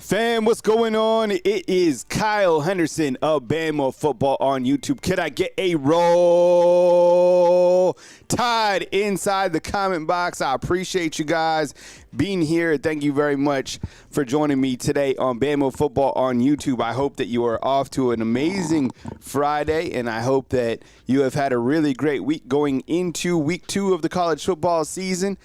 Fam, what's going on? It is Kyle Henderson of Bama Football on YouTube. Could I get a roll tide inside the comment box? I appreciate you guys being here. Thank you very much for joining me today on Bama Football on YouTube. I hope that you are off to an amazing Friday, and I hope that you have had a really great week going into week 2 of the college football season.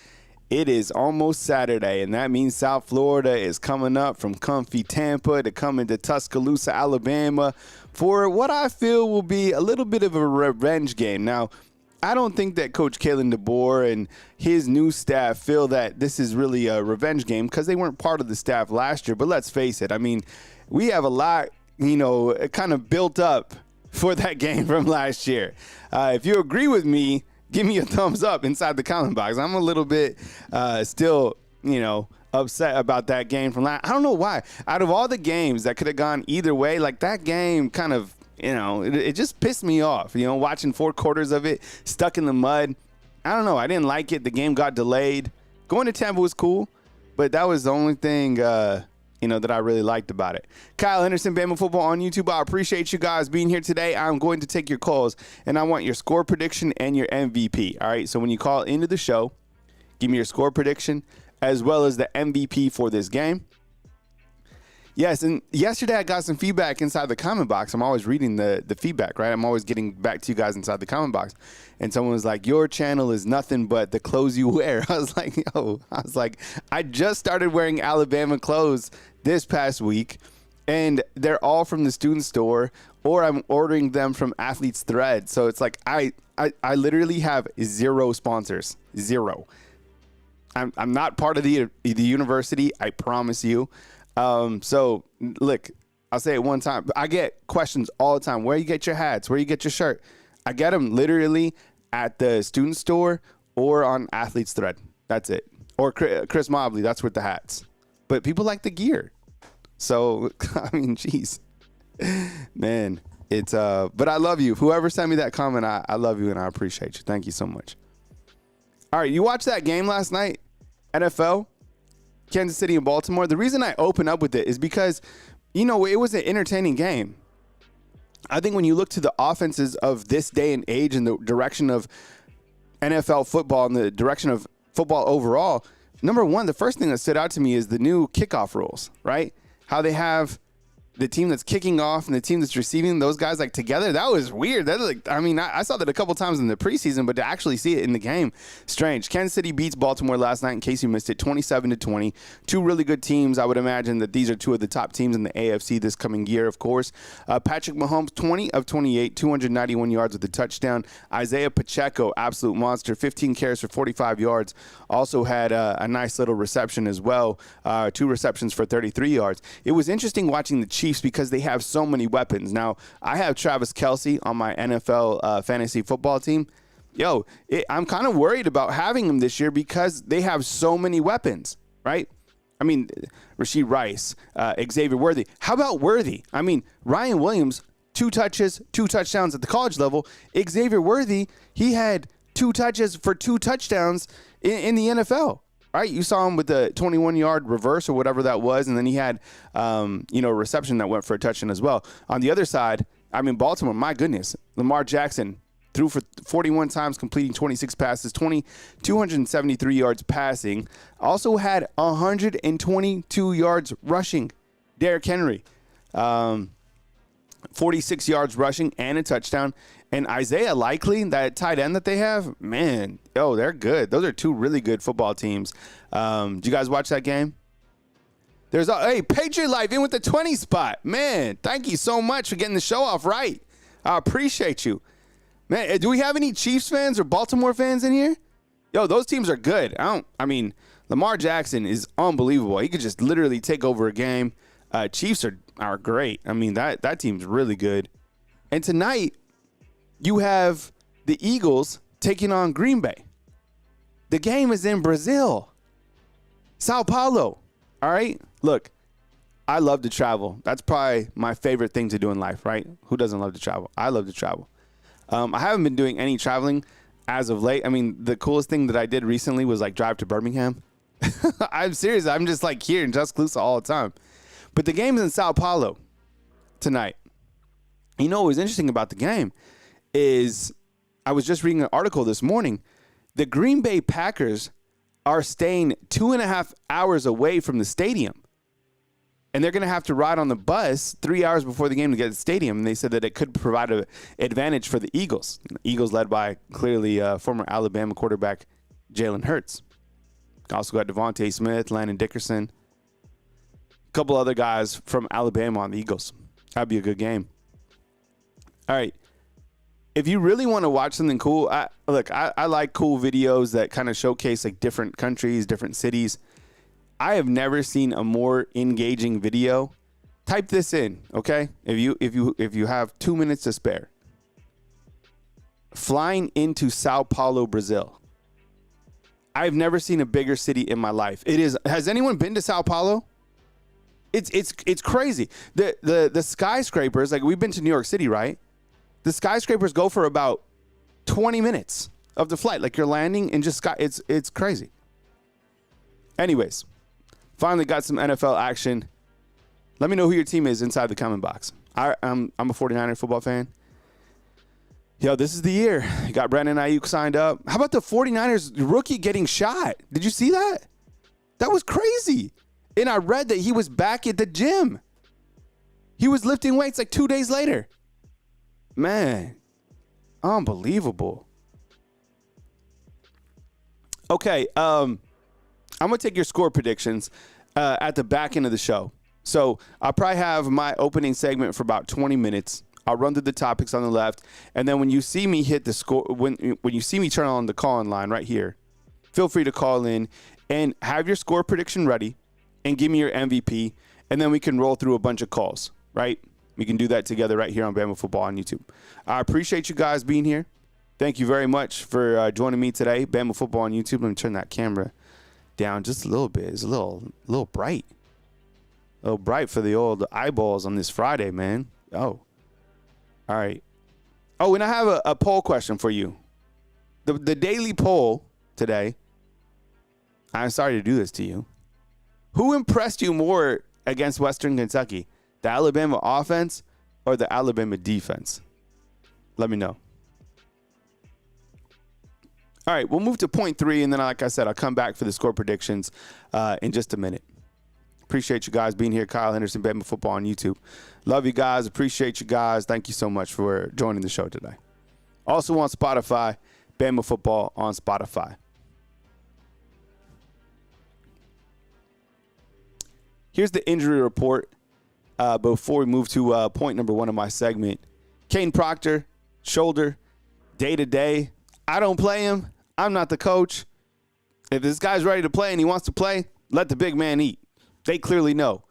It is almost Saturday, and that means South Florida is coming up from comfy Tampa to come into Tuscaloosa, Alabama for what I feel will be a little bit of a revenge game. Now, I don't think that Coach Kalen DeBoer and his new staff feel that this is really a revenge game because they weren't part of the staff last year. But let's face it, I mean, we have a lot, kind of built up for that game from last year. If you agree with me, give me a thumbs up inside the comment box. I'm a little bit still, upset about that game from last. I don't know why. Out of all the games that could have gone either way, like that game kind of, it just pissed me off. Watching 4 quarters of it stuck in the mud. I don't know. I didn't like it. The game got delayed. Going to Tampa was cool, but that was the only thing that I really liked about it. Kyle Henderson, Bama Football on YouTube. I appreciate you guys being here today. I'm going to take your calls, and I want your score prediction and your MVP. All right, so when you call into the show, give me your score prediction as well as the MVP for this game. Yes, and yesterday I got some feedback inside the comment box. I'm always reading the feedback, right? I'm always getting back to you guys inside the comment box. And someone was like, your channel is nothing but the clothes you wear. I was like, I just started wearing Alabama clothes this past week, and they're all from the student store, or I'm ordering them from Athlete's Thread. So it's like I literally have 0 sponsors. 0. I'm not part of the university, I promise you. So look, I'll say it one time. I get questions all the time. Where you get your hats? Where you get your shirt? I get them literally at the student store or on Athlete's Thread. That's it. Or Chris Mobley. That's with the hats. But people like the gear. So, I mean, geez, man, it's, but I love you. Whoever sent me that comment, I love you and I appreciate you. Thank you so much. All right. You watched that game last night? NFL? Kansas City and Baltimore. The reason I open up with it is because, it was an entertaining game. I think when you look to the offenses of this day and age and the direction of NFL football and the direction of football overall, number one, the first thing that stood out to me is the new kickoff rules, right? How they have the team that's kicking off and the team that's receiving, those guys like together. That was weird. I saw that a couple times in the preseason, but to actually see it in the game, strange. Kansas City beats Baltimore last night, in case you missed it, 27-20. 2 really good teams. I would imagine that these are 2 of the top teams in the AFC this coming year, of course. Patrick Mahomes, 20 of 28, 291 yards with a touchdown. Isaiah Pacheco, absolute monster, 15 carries for 45 yards. Also had a nice little reception as well, 2 receptions for 33 yards. It was interesting watching the Chiefs because they have so many weapons. Now, I have Travis Kelce on my NFL fantasy football team. I'm kind of worried about having him this year because they have so many weapons, right? I mean, Rashee Rice, Xavier Worthy. How about Worthy? I mean, Ryan Williams, 2 touches, 2 touchdowns at the college level. Xavier Worthy, he had 2 touches for 2 touchdowns in the NFL. Right, you saw him with the 21-yard reverse or whatever that was, and then he had, a reception that went for a touchdown as well. On the other side, Baltimore, my goodness, Lamar Jackson threw for 41 times, completing 26 passes, 273 yards passing. Also had 122 yards rushing. Derrick Henry, 46 yards rushing and a touchdown. And Isaiah Likely, that tight end that they have, man, they're good. Those are 2 really good football teams. Did you guys watch that game? Hey, Patriot Life in with the 20 spot. Man, thank you so much for getting the show off right. I appreciate you. Man, do we have any Chiefs fans or Baltimore fans in here? Those teams are good. Lamar Jackson is unbelievable. He could just literally take over a game. Chiefs are great. That team's really good. And tonight, you have the Eagles taking on Green Bay. The game is in Brazil. Sao Paulo. All right? Look, I love to travel. That's probably my favorite thing to do in life, right? Who doesn't love to travel? I love to travel. I haven't been doing any traveling as of late. The coolest thing that I did recently was drive to Birmingham. I'm serious. I'm just here in Tuscaloosa all the time. But the game's in Sao Paulo tonight. You know what was interesting about the game is I was just reading an article this morning. The Green Bay Packers are staying 2.5 hours away from the stadium. And they're going to have to ride on the bus 3 hours before the game to get to the stadium. And they said that it could provide an advantage for the Eagles. Eagles led by clearly former Alabama quarterback Jalen Hurts. Also got Devontae Smith, Landon Dickerson. A couple other guys from Alabama on the Eagles. That'd be a good game. All right. If you really want to watch something cool, I like cool videos that kind of showcase like different countries, different cities. I have never seen a more engaging video. Type this in, okay? If you have 2 minutes to spare. Flying into Sao Paulo, Brazil. I've never seen a bigger city in my life. It is. Has anyone been to Sao Paulo? It's crazy. The skyscrapers, like we've been to New York City, right? The skyscrapers go for about 20 minutes of the flight. Like you're landing and just it's crazy. Anyways, finally got some NFL action. Let me know who your team is inside the comment box. I'm a 49er football fan. Yo, this is the year. You got Brandon Ayuk signed up. How about the 49ers rookie getting shot? Did you see that? That was crazy. And I read that he was back at the gym. He was lifting weights like 2 days later. Man, unbelievable. Okay, I'm going to take your score predictions at the back end of the show. So I'll probably have my opening segment for about 20 minutes. I'll run through the topics on the left. And then when you see me hit the score, when you see me turn on the call-in line right here, feel free to call in and have your score prediction ready and give me your MVP. And then we can roll through a bunch of calls, right? We can do that together right here on Bama Football on YouTube. I appreciate you guys being here. Thank you very much for joining me today. Bama Football on YouTube. Let me turn that camera down just a little bit. It's a little bright. A little bright for the old eyeballs on this Friday, man. Oh. All right. Oh, and I have a poll question for you. The daily poll today. I'm sorry to do this to you. Who impressed you more against Western Kentucky? The Alabama offense or the Alabama defense? Let me know. All right, we'll move to point 3, and then, like I said, I'll come back for the score predictions in just a minute. Appreciate you guys being here. Kyle Henderson, Bama Football on YouTube. Love you guys. Appreciate you guys. Thank you so much for joining the show today. Also on Spotify, Bama Football on Spotify. Here's the injury report before we move to point number 1 of my segment. Kane Proctor, shoulder, day-to-day. I don't play him. I'm not the coach. If this guy's ready to play and he wants to play, let the big man eat. They clearly know.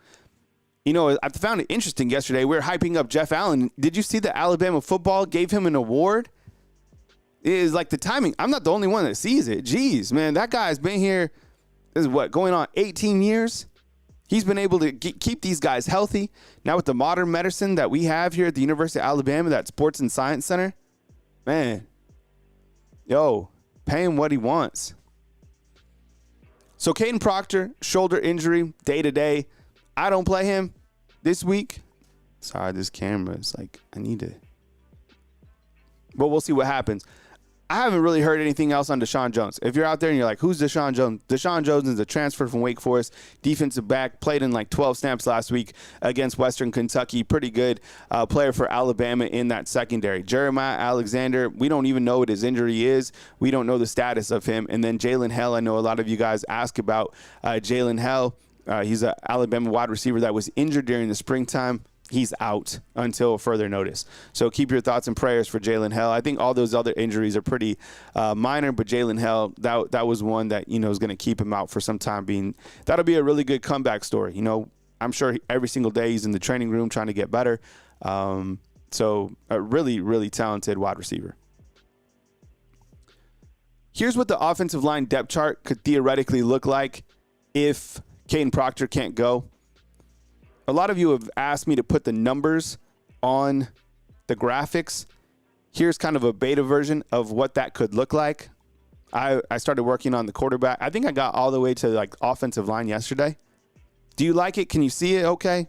You know, I found it interesting yesterday. We were hyping up Jeff Allen. Did you see that Alabama football gave him an award? It is like the timing. I'm not the only one that sees it. Jeez, man, that guy's been here. This is what, going on 18 years? He's been able to keep these guys healthy. Now with the modern medicine that we have here at the University of Alabama, that Sports and Science Center, man, yo, pay him what he wants. So Caden Proctor, shoulder injury, day-to-day. I don't play him this week. Sorry, this camera is like, I need to. But we'll see what happens. I haven't really heard anything else on Deshaun Jones. If you're out there and you're like, who's Deshaun Jones? Deshaun Jones is a transfer from Wake Forest, defensive back, played in like 12 snaps last week against Western Kentucky. Pretty good player for Alabama in that secondary. Jeremiah Alexander, we don't even know what his injury is. We don't know the status of him. And then Jalen Hell, I know a lot of you guys ask about Jalen Hell. He's an Alabama wide receiver that was injured during the springtime. He's out until further notice. So keep your thoughts and prayers for Jalen Hell. I think all those other injuries are pretty minor, but Jalen Hell, that was one that, you know, is going to keep him out for some time being. That'll be a really good comeback story. You know, I'm sure every single day he's in the training room trying to get better. So a really, really talented wide receiver. Here's what the offensive line depth chart could theoretically look like if Caden Proctor can't go. A lot of you have asked me to put the numbers on the graphics. Here's kind of a beta version of what that could look like. I started working on the quarterback. I think I got all the way to like offensive line yesterday. Do you like it? Can you see it? Okay.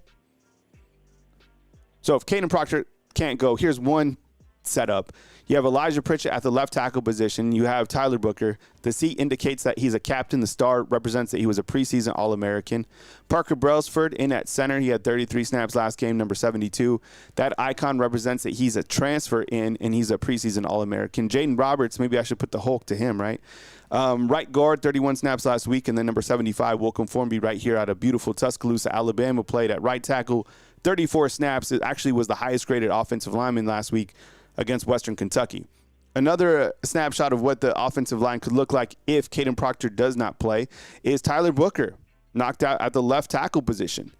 So if Caden Proctor can't go, here's one setup. You have Elijah Pritchett at the left tackle position. You have Tyler Booker. The seat indicates that he's a captain. The star represents that he was a preseason All-American. Parker Brailsford in at center. He had 33 snaps last game, number 72. That icon represents that he's a transfer in, and he's a preseason All-American. Jaden Roberts, maybe I should put the Hulk to him, right? Right guard, 31 snaps last week, and then number 75, Wilcom Formby right here out of beautiful Tuscaloosa, Alabama, played at right tackle, 34 snaps. It actually was the highest graded offensive lineman last week against Western Kentucky. Another snapshot of what the offensive line could look like if Caden Proctor does not play is Tyler Booker, knocked out at the left tackle position.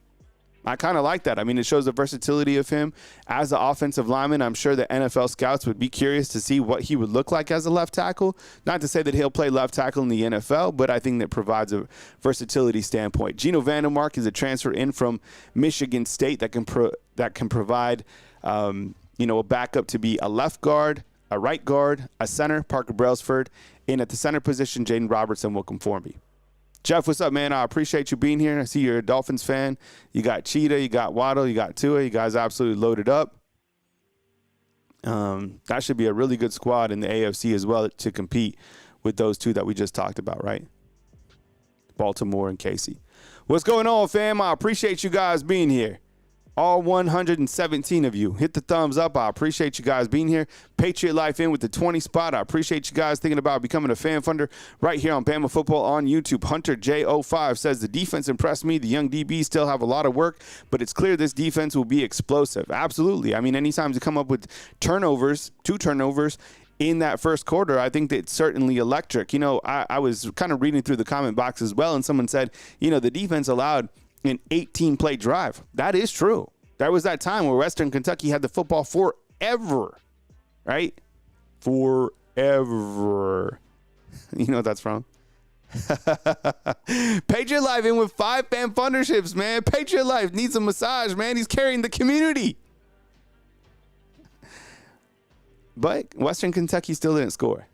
I kind of like that. I mean, it shows the versatility of him as an offensive lineman. I'm sure the NFL scouts would be curious to see what he would look like as a left tackle. Not to say that he'll play left tackle in the NFL, but I think that provides a versatility standpoint. Gino Vandermark is a transfer in from Michigan State that can provide a backup to be a left guard, a right guard, a center, Parker Brailsford, and at the center position, Jaden Roberts and Wilcom Formby. Jeff, what's up, man? I appreciate you being here. I see you're a Dolphins fan. You got Cheetah, you got Waddle, you got Tua. You guys absolutely loaded up. That should be a really good squad in the AFC as well to compete with those two that we just talked about, right? Baltimore and KC. What's going on, fam? I appreciate you guys being here. All 117 of you. Hit the thumbs up. I appreciate you guys being here. Patriot Life in with the 20 spot. I appreciate you guys thinking about becoming a fan funder right here on Bama Football on YouTube. Hunter J05 says, the defense impressed me. The young DBs still have a lot of work, but it's clear this defense will be explosive. Absolutely. I mean, anytime you come up with turnovers, 2 turnovers, in that first quarter, I think that it's certainly electric. You know, I was kind of reading through the comment box as well, and someone said, the defense allowed an 18-play drive. That is true. There was that time where Western Kentucky had the football forever, right? Forever. You know what that's from? Patriot Life in with 5 fan funderships, man. Patriot Life needs a massage, man. He's carrying the community. But Western Kentucky still didn't score.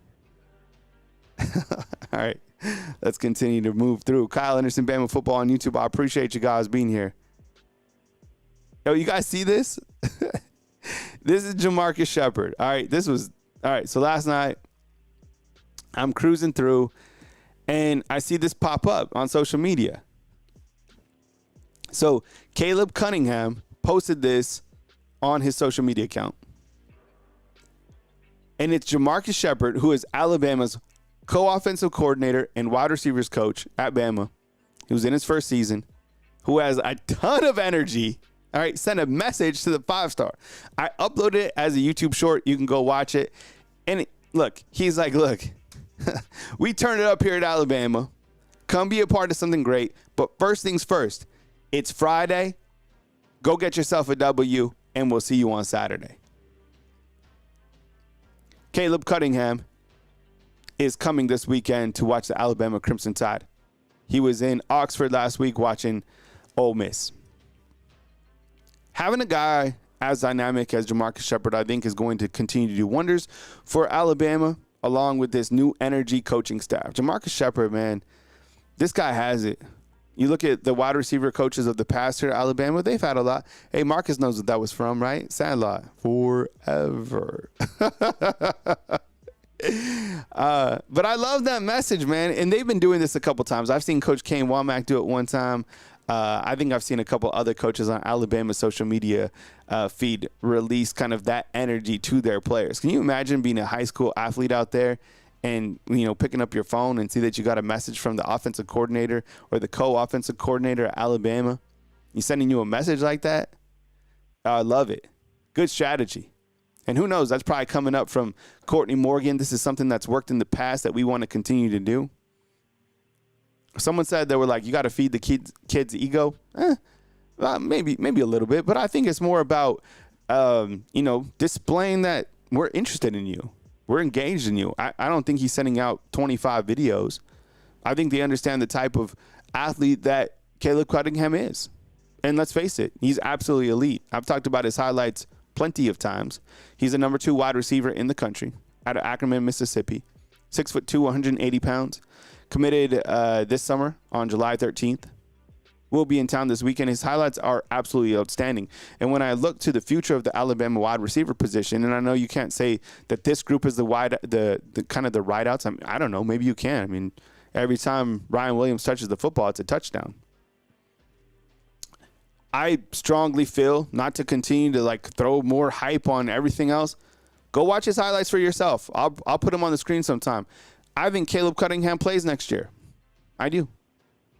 All right. Let's continue to move through. Kyle Anderson, Bama Football on YouTube. I appreciate you guys being here. Yo, you guys see this? This is Jamarcus Shepard. All right. So last night, I'm cruising through, and I see this pop up on social media. So Caleb Cunningham posted this on his social media account. And it's Jamarcus Shepard, who is Alabama's co-offensive coordinator and wide receivers coach at Bama, who's in his first season, who has a ton of energy. All right, send a message to the 5-star. I uploaded it as a YouTube short. You can go watch it. And he's like, look, we turned it up here at Alabama. Come be a part of something great. But first things first, it's Friday. Go get yourself a W, and we'll see you on Saturday. Caleb Cunningham is coming this weekend to watch the Alabama Crimson Tide. He was in Oxford last week watching Ole Miss. Having a guy as dynamic as Jamarcus Shepard, I think, is going to continue to do wonders for Alabama, along with this new energy coaching staff. Jamarcus Shepard, man, this guy has it. You look at the wide receiver coaches of the past here at Alabama, they've had a lot. Hey, Marcus knows what that was from, right? Sandlot. Forever. But I love that message, man. And they've been doing this a couple times. I've seen Coach Kane Womack do it one time. I think I've seen a couple other coaches on Alabama's social media feed release kind of that energy to their players. Can you imagine being a high school athlete out there and, picking up your phone and see that you got a message from the offensive coordinator or the co-offensive coordinator at Alabama? He's sending you a message like that? I love it. Good strategy. And who knows, that's probably coming up from Courtney Morgan. This is something that's worked in the past that we want to continue to do. Someone said they were like, you got to feed the kids ego. Well, maybe a little bit, but I think it's more about, displaying that we're interested in you. We're engaged in you. I don't think he's sending out 25 videos. I think they understand the type of athlete that Caleb Cunningham is. And let's face it, he's absolutely elite. I've talked about his highlights plenty of times. He's the number 2 wide receiver in the country out of Ackerman, Mississippi. 6'2", 180 pounds. Committed this summer on July 13th. will be in town this weekend. His highlights are absolutely outstanding. And when I look to the future of the Alabama wide receiver position, and I know you can't say that this group is the kind of the wideouts. I mean, I don't know. Maybe you can. I mean, every time Ryan Williams touches the football, it's a touchdown. I strongly feel, not to continue to like throw more hype on everything else, go watch his highlights for yourself. I'll put them on the screen sometime. I think Caleb Cunningham plays next year. I do.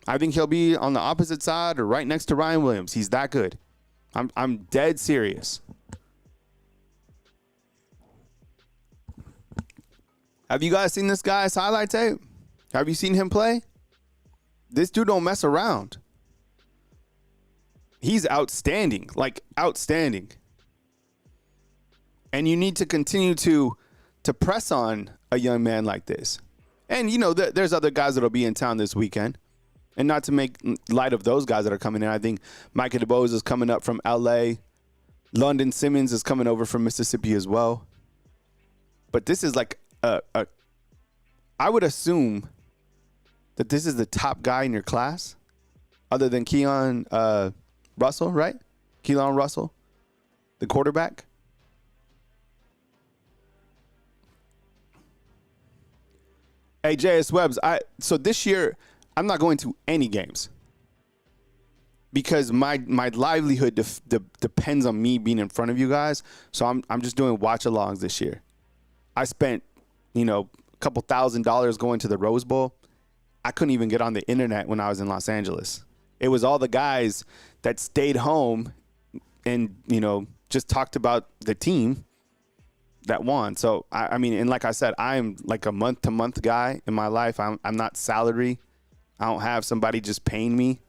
I think he'll be on the opposite side or right next to Ryan Williams. He's that good. I'm dead serious. Have you guys seen this guy's highlight tape? Have you seen him play? This dude don't mess around. He's outstanding, like outstanding. And you need to continue to press on a young man like this. And, you know, there's other guys that will be in town this weekend. And not to make light of those guys that are coming in. I think Micah DeBoer is coming up from L.A. London Simmons is coming over from Mississippi as well. But this is like I would assume that this is the top guy in your class other than Keon Russell, right? Keelan Russell, the quarterback. Hey, J.S. Webbs, so this year I'm not going to any games because my livelihood depends on me being in front of you guys. So I'm just doing watch-alongs this year. I spent, you know, a couple $1,000 going to the Rose Bowl. I couldn't even get on the internet when I was in Los Angeles. It was all the guys that stayed home and, you know, just talked about the team that won. So, I mean, and like I said, I'm like a month-to-month guy in my life. I'm not salary. I don't have somebody just paying me.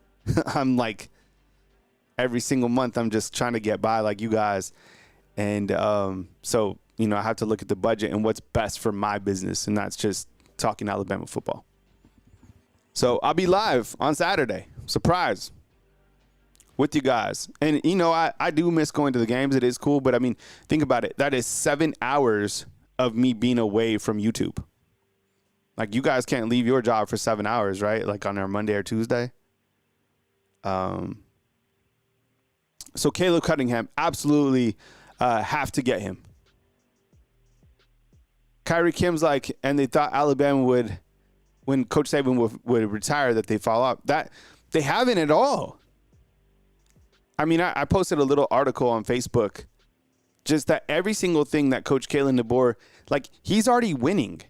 I'm like every single month I'm just trying to get by like you guys. And so, you know, I have to look at the budget and what's best for my business, and that's just talking Alabama football. So I'll be live on Saturday. Surprise. With you guys. And, you know, I do miss going to the games. It is cool. But, I mean, think about it. That is 7 hours of me being away from YouTube. Like, you guys can't leave your job for 7 hours, right? Like on our Monday or Tuesday. So Caleb Cunningham, absolutely have to get him. Kyrie Kim's like, and they thought Alabama would, when Coach Saban would retire, that they fall off. That they haven't at all. I mean, I posted a little article on Facebook, just that every single thing that Coach Kalen DeBoer, like, he's already winning.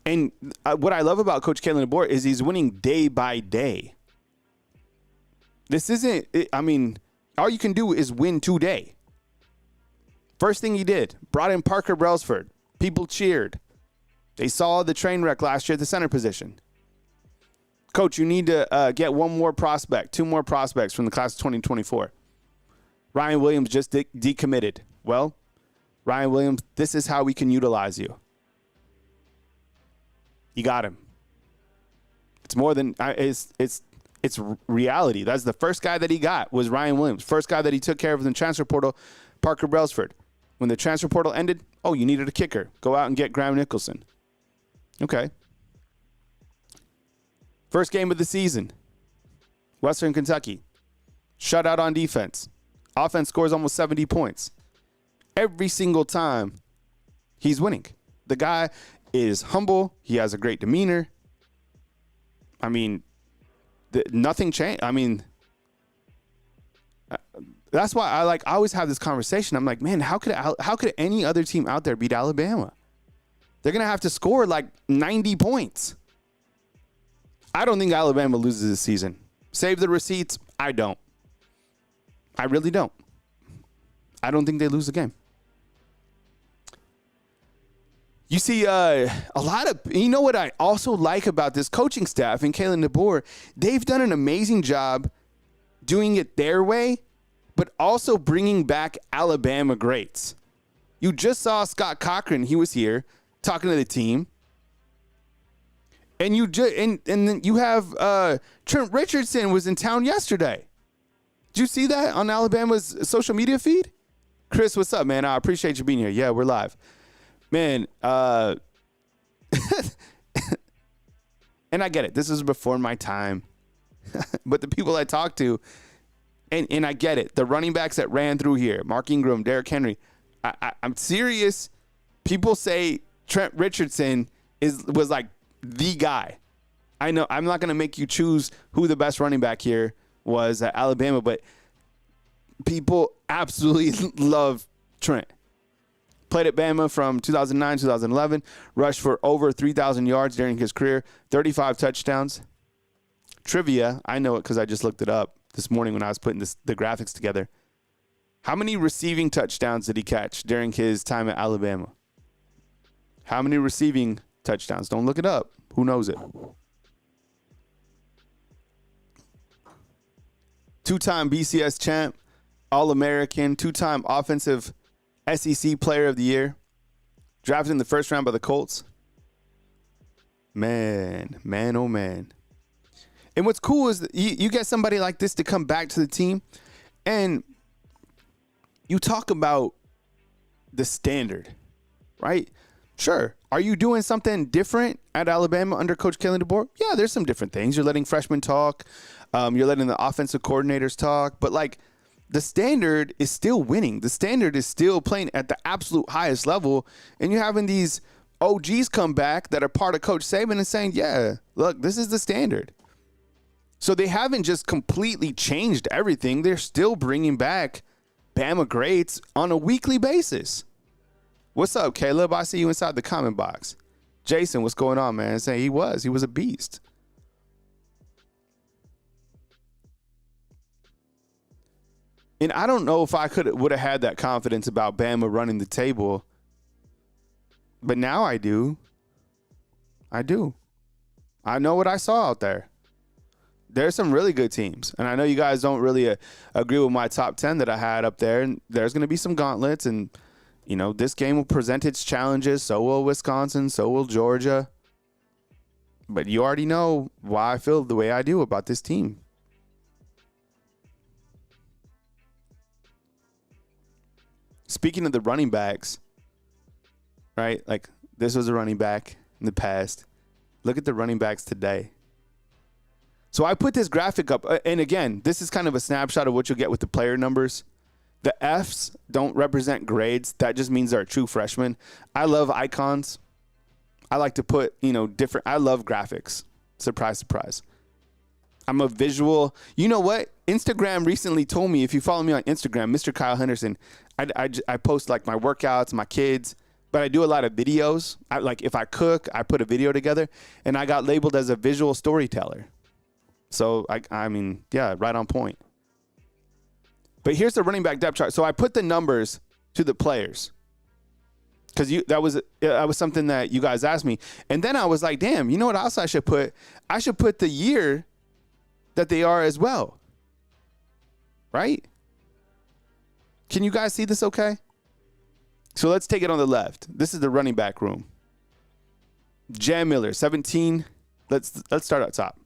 And what I love about Coach Kalen DeBoer is he's winning day by day. This isn't, I mean, all you can do is win today. First thing he did, brought in Parker Brailsford. People cheered. They saw the train wreck last year at the center position. Coach, you need to get one more prospect, 2 more prospects from the class of 2024. Ryan Williams just decommitted. Well, Ryan Williams, this is how we can utilize you. You got him. It's more than it's reality. That's the first guy that he got was Ryan Williams. First guy that he took care of in the transfer portal, Parker Brailsford. When the transfer portal ended, oh, you needed a kicker. Go out and get Graham Nicholson. Okay. First game of the season, Western Kentucky. Shutout on defense. Offense scores almost 70 points. Every single time, he's winning. The guy is humble. He has a great demeanor. I mean, nothing changed. I mean, that's why I always have this conversation. I'm like, man, how could any other team out there beat Alabama? They're going to have to score like 90 points. I don't think Alabama loses this season. Save the receipts. I don't. I really don't. I don't think they lose the game. You see, a lot of, you know what I also like about this coaching staff and Kalen DeBoer, they've done an amazing job doing it their way, but also bringing back Alabama greats. You just saw Scott Cochran. He was here talking to the team. And then you have Trent Richardson was in town yesterday. Did you see that on Alabama's social media feed? Chris, what's up, man? I appreciate you being here. Yeah, we're live. Man, and I get it. This is before my time. But the people I talk to, and I get it, the running backs that ran through here, Mark Ingram, Derrick Henry, I'm serious. People say Trent Richardson was like the guy. I know I'm not going to make you choose who the best running back here was at Alabama, but people absolutely love Trent. Played at Bama from 2009, 2011, rushed for over 3,000 yards during his career, 35 touchdowns. Trivia, I know it because I just looked it up this morning when I was putting the graphics together. How many receiving touchdowns did he catch during his time at Alabama? How many receiving touchdowns? Don't look it up. Who knows it? Two-time BCS champ, All-American, two-time offensive SEC Player of the Year, drafted in the first round by the Colts. Man, oh man. And what's cool is that you get somebody like this to come back to the team, and you talk about the standard, right? Sure. Are you doing something different at Alabama under Coach Kalen DeBoer? Yeah, there's some different things. You're letting freshmen talk. You're letting the offensive coordinators talk. But, like, the standard is still winning. The standard is still playing at the absolute highest level. And you're having these OGs come back that are part of Coach Saban and saying, yeah, look, this is the standard. So they haven't just completely changed everything. They're still bringing back Bama greats on a weekly basis. What's up, Caleb? I see you inside the comment box. Jason, what's going on, man? Saying he was a beast. And I don't know if I would have had that confidence about Bama running the table, but now I do. I do. I know what I saw out there. There's some really good teams. And I know you guys don't really agree with my top 10 that I had up there. And there's going to be some gauntlets. And, you know, this game will present its challenges. So will Wisconsin. So will Georgia. But you already know why I feel the way I do about this team. Speaking of the running backs, right? Like, this was a running back in the past. Look at the running backs today. So I put this graphic up, and again, this is kind of a snapshot of what you'll get with the player numbers. The Fs don't represent grades. That just means they're a true freshman. I love icons. I like to put, different. I love graphics. Surprise, surprise. I'm a visual. You know what? Instagram recently told me, if you follow me on Instagram, Mr. Kyle Henderson, I post like my workouts, my kids, but I do a lot of videos. Like if I cook, I put a video together, and I got labeled as a visual storyteller. So, I mean, yeah, right on point. But here's the running back depth chart. So I put the numbers to the players because that was something that you guys asked me. And then I was like, damn, you know what else I should put? I should put the year that they are as well. Right? Can you guys see this okay? So let's take it on the left. This is the running back room. Jam Miller, 17. Let's start up top.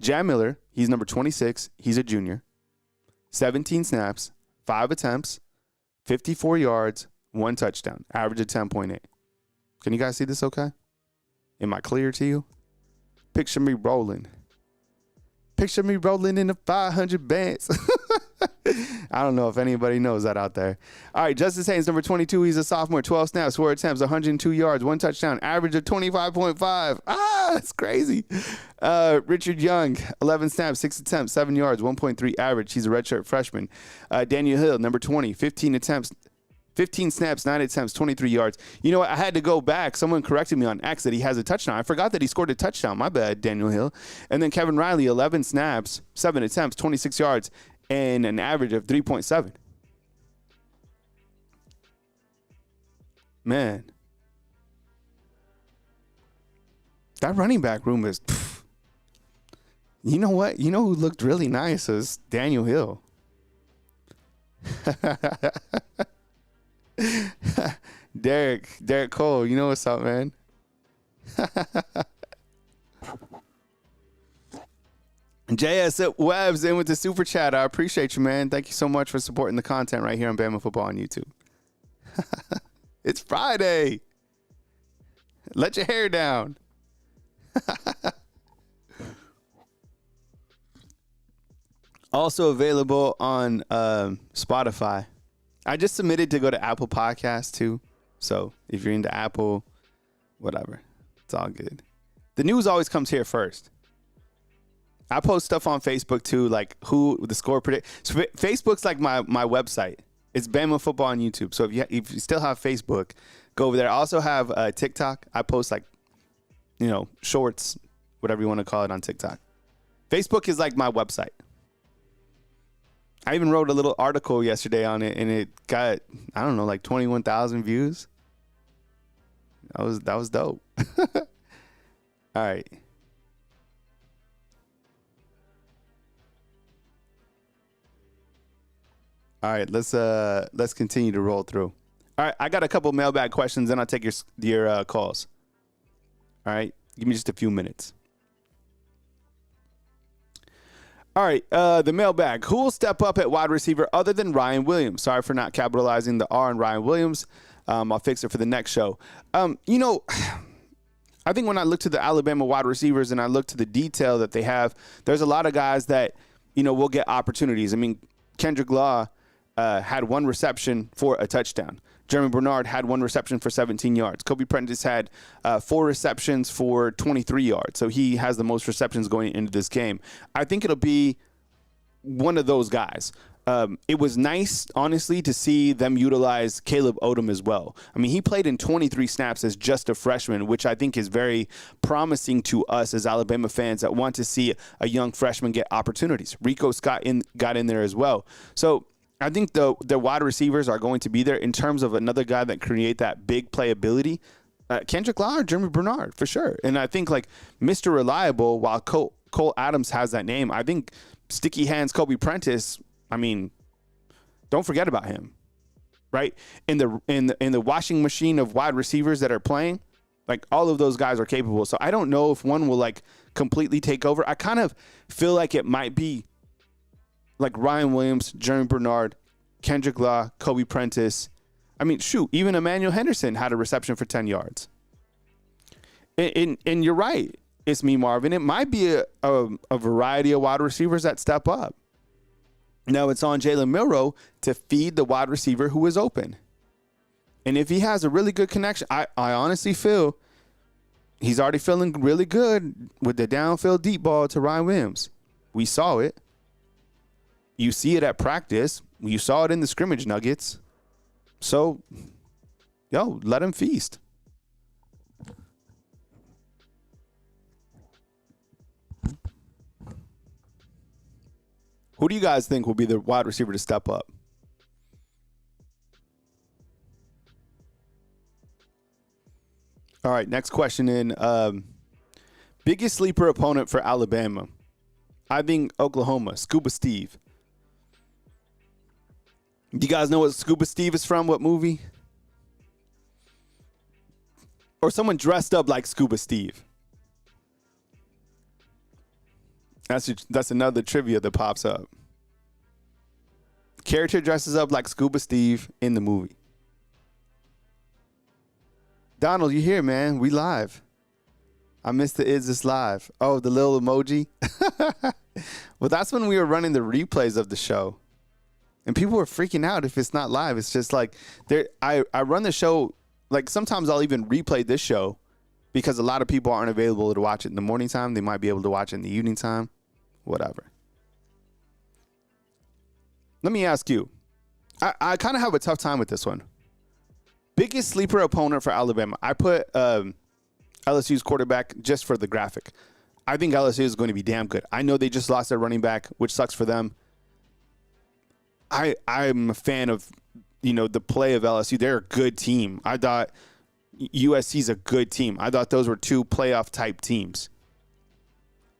Jam Miller, he's number 26. He's a junior. 17 snaps, 5 attempts, 54 yards, 1 touchdown. Average of 10.8. Can you guys see this okay? Am I clear to you? Picture me rolling. Picture me rolling in the 500 bands. I don't know if anybody knows that out there. All right, Justice Haynes, number 22. He's a sophomore. 12 snaps, 4 attempts, 102 yards, 1 touchdown. Average of 25.5. That's crazy. Richard Young, 11 snaps, 6 attempts, 7 yards, 1.3 average. He's a redshirt freshman. Daniel Hill, number 20. 15 snaps, 9 attempts, 23 yards. You know what? I had to go back. Someone corrected me on X that he has a touchdown. I forgot that he scored a touchdown. My bad, Daniel Hill. And then Kevin Riley, 11 snaps, 7 attempts, 26 yards, and an average of 3.7. Man. That running back room is, you know what? You know who looked really nice is Daniel Hill. Derek Cole, you know what's up, man? JS Webbs in with the super chat. I appreciate you, man. Thank you so much for supporting the content right here on Bama Football on YouTube. It's Friday. Let your hair down. Also available on Spotify. I just submitted to go to Apple Podcasts too. So if you're into Apple, whatever, it's all good. The news always comes here first. I post stuff on Facebook too, like who the score predict. So Facebook's like my website. It's Bama Football on YouTube. So if you still have Facebook, go over there. I also have TikTok. I post like, shorts, whatever you want to call it on TikTok. Facebook is like my website. I even wrote a little article yesterday on it, and it got, I don't know, like 21,000 views. That was dope. All right. All right, let's continue to roll through. All right, I got a couple mailbag questions, then I'll take your calls. All right, give me just a few minutes. All right, the mailbag. Who will step up at wide receiver other than Ryan Williams? Sorry for not capitalizing the R on Ryan Williams. I'll fix it for the next show. I think when I look to the Alabama wide receivers and I look to the detail that they have, there's a lot of guys that, will get opportunities. I mean, Kendrick Law had one reception for a touchdown. Jeremy Bernard had one reception for 17 yards. Kobe Prentice had 4 receptions for 23 yards. So he has the most receptions going into this game. I think it'll be one of those guys. It was nice, honestly, to see them utilize Caleb Odom as well. I mean, he played in 23 snaps as just a freshman, which I think is very promising to us as Alabama fans that want to see a young freshman get opportunities. Rico Scott got in there as well. So I think the wide receivers are going to be there in terms of another guy that create that big playability. Kendrick Law or Jeremy Bernard, for sure. And I think, like, Mr. Reliable, while Cole Adams has that name, I think Sticky Hands Kobe Prentice, I mean, don't forget about him, right? In the washing machine of wide receivers that are playing, like, all of those guys are capable. So I don't know if one will, like, completely take over. I kind of feel like it might be like Ryan Williams, Jeremy Bernard, Kendrick Law, Kobe Prentice. I mean, shoot, even Emmanuel Henderson had a reception for 10 yards. And you're right, it's me, Marvin. It might be a variety of wide receivers that step up. Now it's on Jalen Milroe to feed the wide receiver who is open. And if he has a really good connection, I honestly feel he's already feeling really good with the downfield deep ball to Ryan Williams. We saw it. You see it at practice. You saw it in the scrimmage nuggets. So, let him feast. Who do you guys think will be the wide receiver to step up? All right, next question in. Biggest sleeper opponent for Alabama? I think Oklahoma, Scuba Steve. Do you guys know what Scuba Steve is from? What movie? Or someone dressed up like Scuba Steve. That's another trivia that pops up. Character dresses up like Scuba Steve in the movie. Donald, you here, man? We live. I missed the Is This Live. Oh, the little emoji. Well, that's when we were running the replays of the show. And people were freaking out if it's not live. It's just like, I run the show, like sometimes I'll even replay this show because a lot of people aren't available to watch it in the morning time. They might be able to watch it in the evening time, whatever. Let me ask you, I kind of have a tough time with this one. Biggest sleeper opponent for Alabama. I put LSU's quarterback just for the graphic. I think LSU is going to be damn good. I know they just lost their running back, which sucks for them. I'm a fan of, the play of LSU. They're a good team. I thought USC's a good team. I thought those were 2 playoff type teams.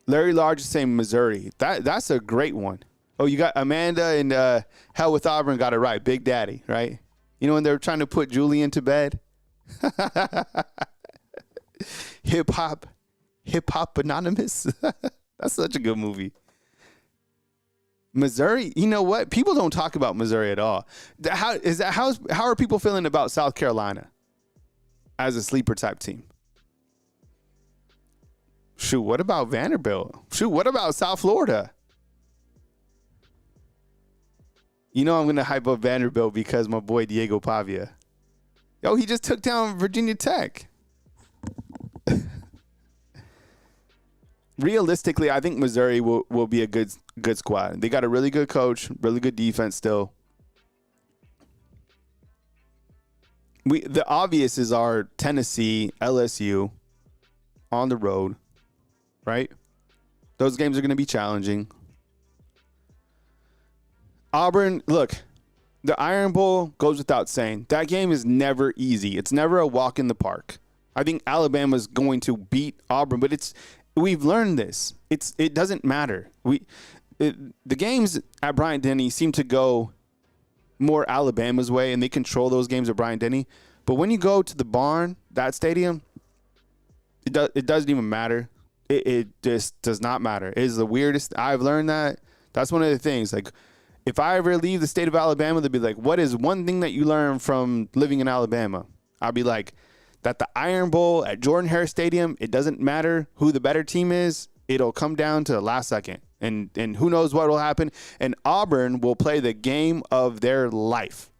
Larry Large is saying Missouri. That's a great one. Oh, you got Amanda and Hell with Auburn got it right. Big Daddy, right? When they were trying to put Julian to bed. Hip Hop Anonymous. That's such a good movie. Missouri, you know what? People don't talk about Missouri at all. How are people feeling about South Carolina as a sleeper type team? Shoot, what about Vanderbilt? Shoot, what about South Florida? You know I'm going to hype up Vanderbilt because my boy Diego Pavia. Yo, he just took down Virginia Tech. Realistically, I think Missouri will be a good squad. They got a really good coach, really good defense still. The obvious is our Tennessee, LSU on the road, right? Those games are going to be challenging. Auburn, look, the Iron Bowl goes without saying. That game is never easy. It's never a walk in the park. I think Alabama's going to beat Auburn, but we've learned this. It doesn't matter. The games at Bryant-Denny seem to go more Alabama's way, and they control those games at Bryant-Denny. But when you go to the Barn, that stadium, it doesn't even matter. It just does not matter. It is the weirdest. I've learned that. That's one of the things. Like, if I ever leave the state of Alabama, they'll be like, what is one thing that you learned from living in Alabama? I'll be like, that the Iron Bowl at Jordan-Hare Stadium, it doesn't matter who the better team is. It'll come down to the last second. And who knows what will happen. And Auburn will play the game of their life.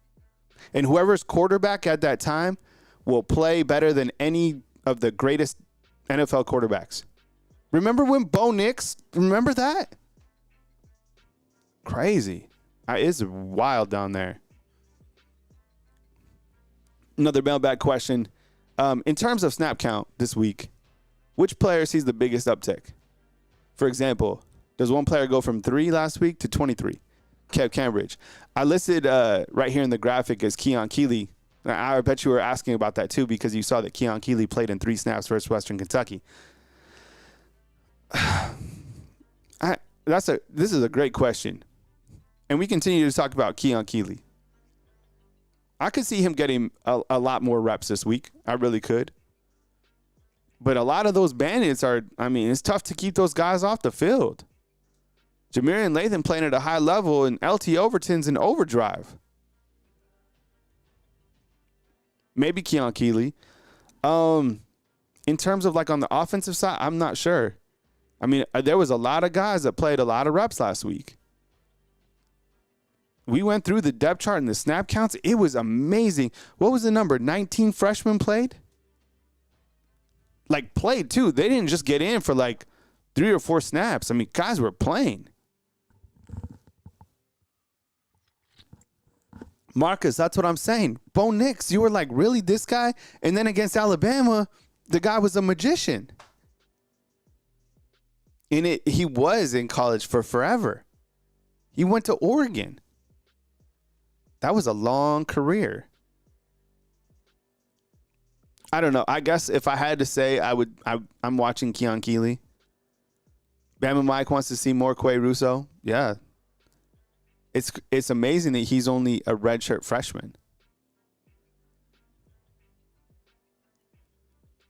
And whoever's quarterback at that time will play better than any of the greatest NFL quarterbacks. Remember when Bo Nix? Remember that? Crazy. It's wild down there. Another mailbag question. In terms of snap count this week, which player sees the biggest uptick? For example, does one player go from 3 last week to 23? Kev Cambridge. I listed right here in the graphic as Keon Keeley. I bet you were asking about that too because you saw that Keon Keeley played in 3 snaps versus Western Kentucky. This is a great question. And we continue to talk about Keon Keeley. I could see him getting a lot more reps this week. I really could. But a lot of those bandits it's tough to keep those guys off the field. Jamarian Lathan playing at a high level and LT Overton's in overdrive. Maybe Keon Keeley. In terms of like on the offensive side, I'm not sure. There was a lot of guys that played a lot of reps last week. We went through the depth chart and the snap counts. It was amazing. What was the number? 19 freshmen played? Played too. They didn't just get in for 3 or 4 snaps. Guys were playing. Marcus, that's what I'm saying. Bo Nix, you were like, really, this guy? And then against Alabama, the guy was a magician. And he was in college for forever. He went to Oregon. That was a long career. I don't know. I guess if I had to say, I'm watching Keon Keeley. Bama Mike wants to see more Quay Russo. Yeah. It's amazing that he's only a redshirt freshman.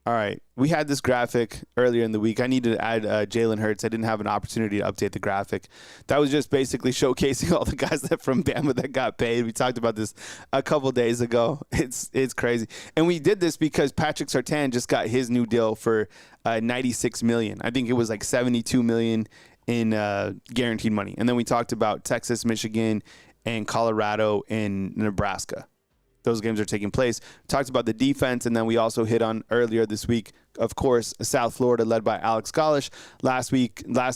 All right. We had this graphic earlier in the week. I needed to add Jalen Hurts. I didn't have an opportunity to update the graphic. That was just basically showcasing all the guys from Bama that got paid. We talked about this a couple days ago. It's crazy. And we did this because Patrick Surtain just got his new deal for $96 million. I think it was like $72 million in guaranteed money. And then we talked about Texas, Michigan, and Colorado and Nebraska. Those games are taking place. We talked about the defense, and then we also hit on earlier this week, of course, South Florida led by Alex Golish. Last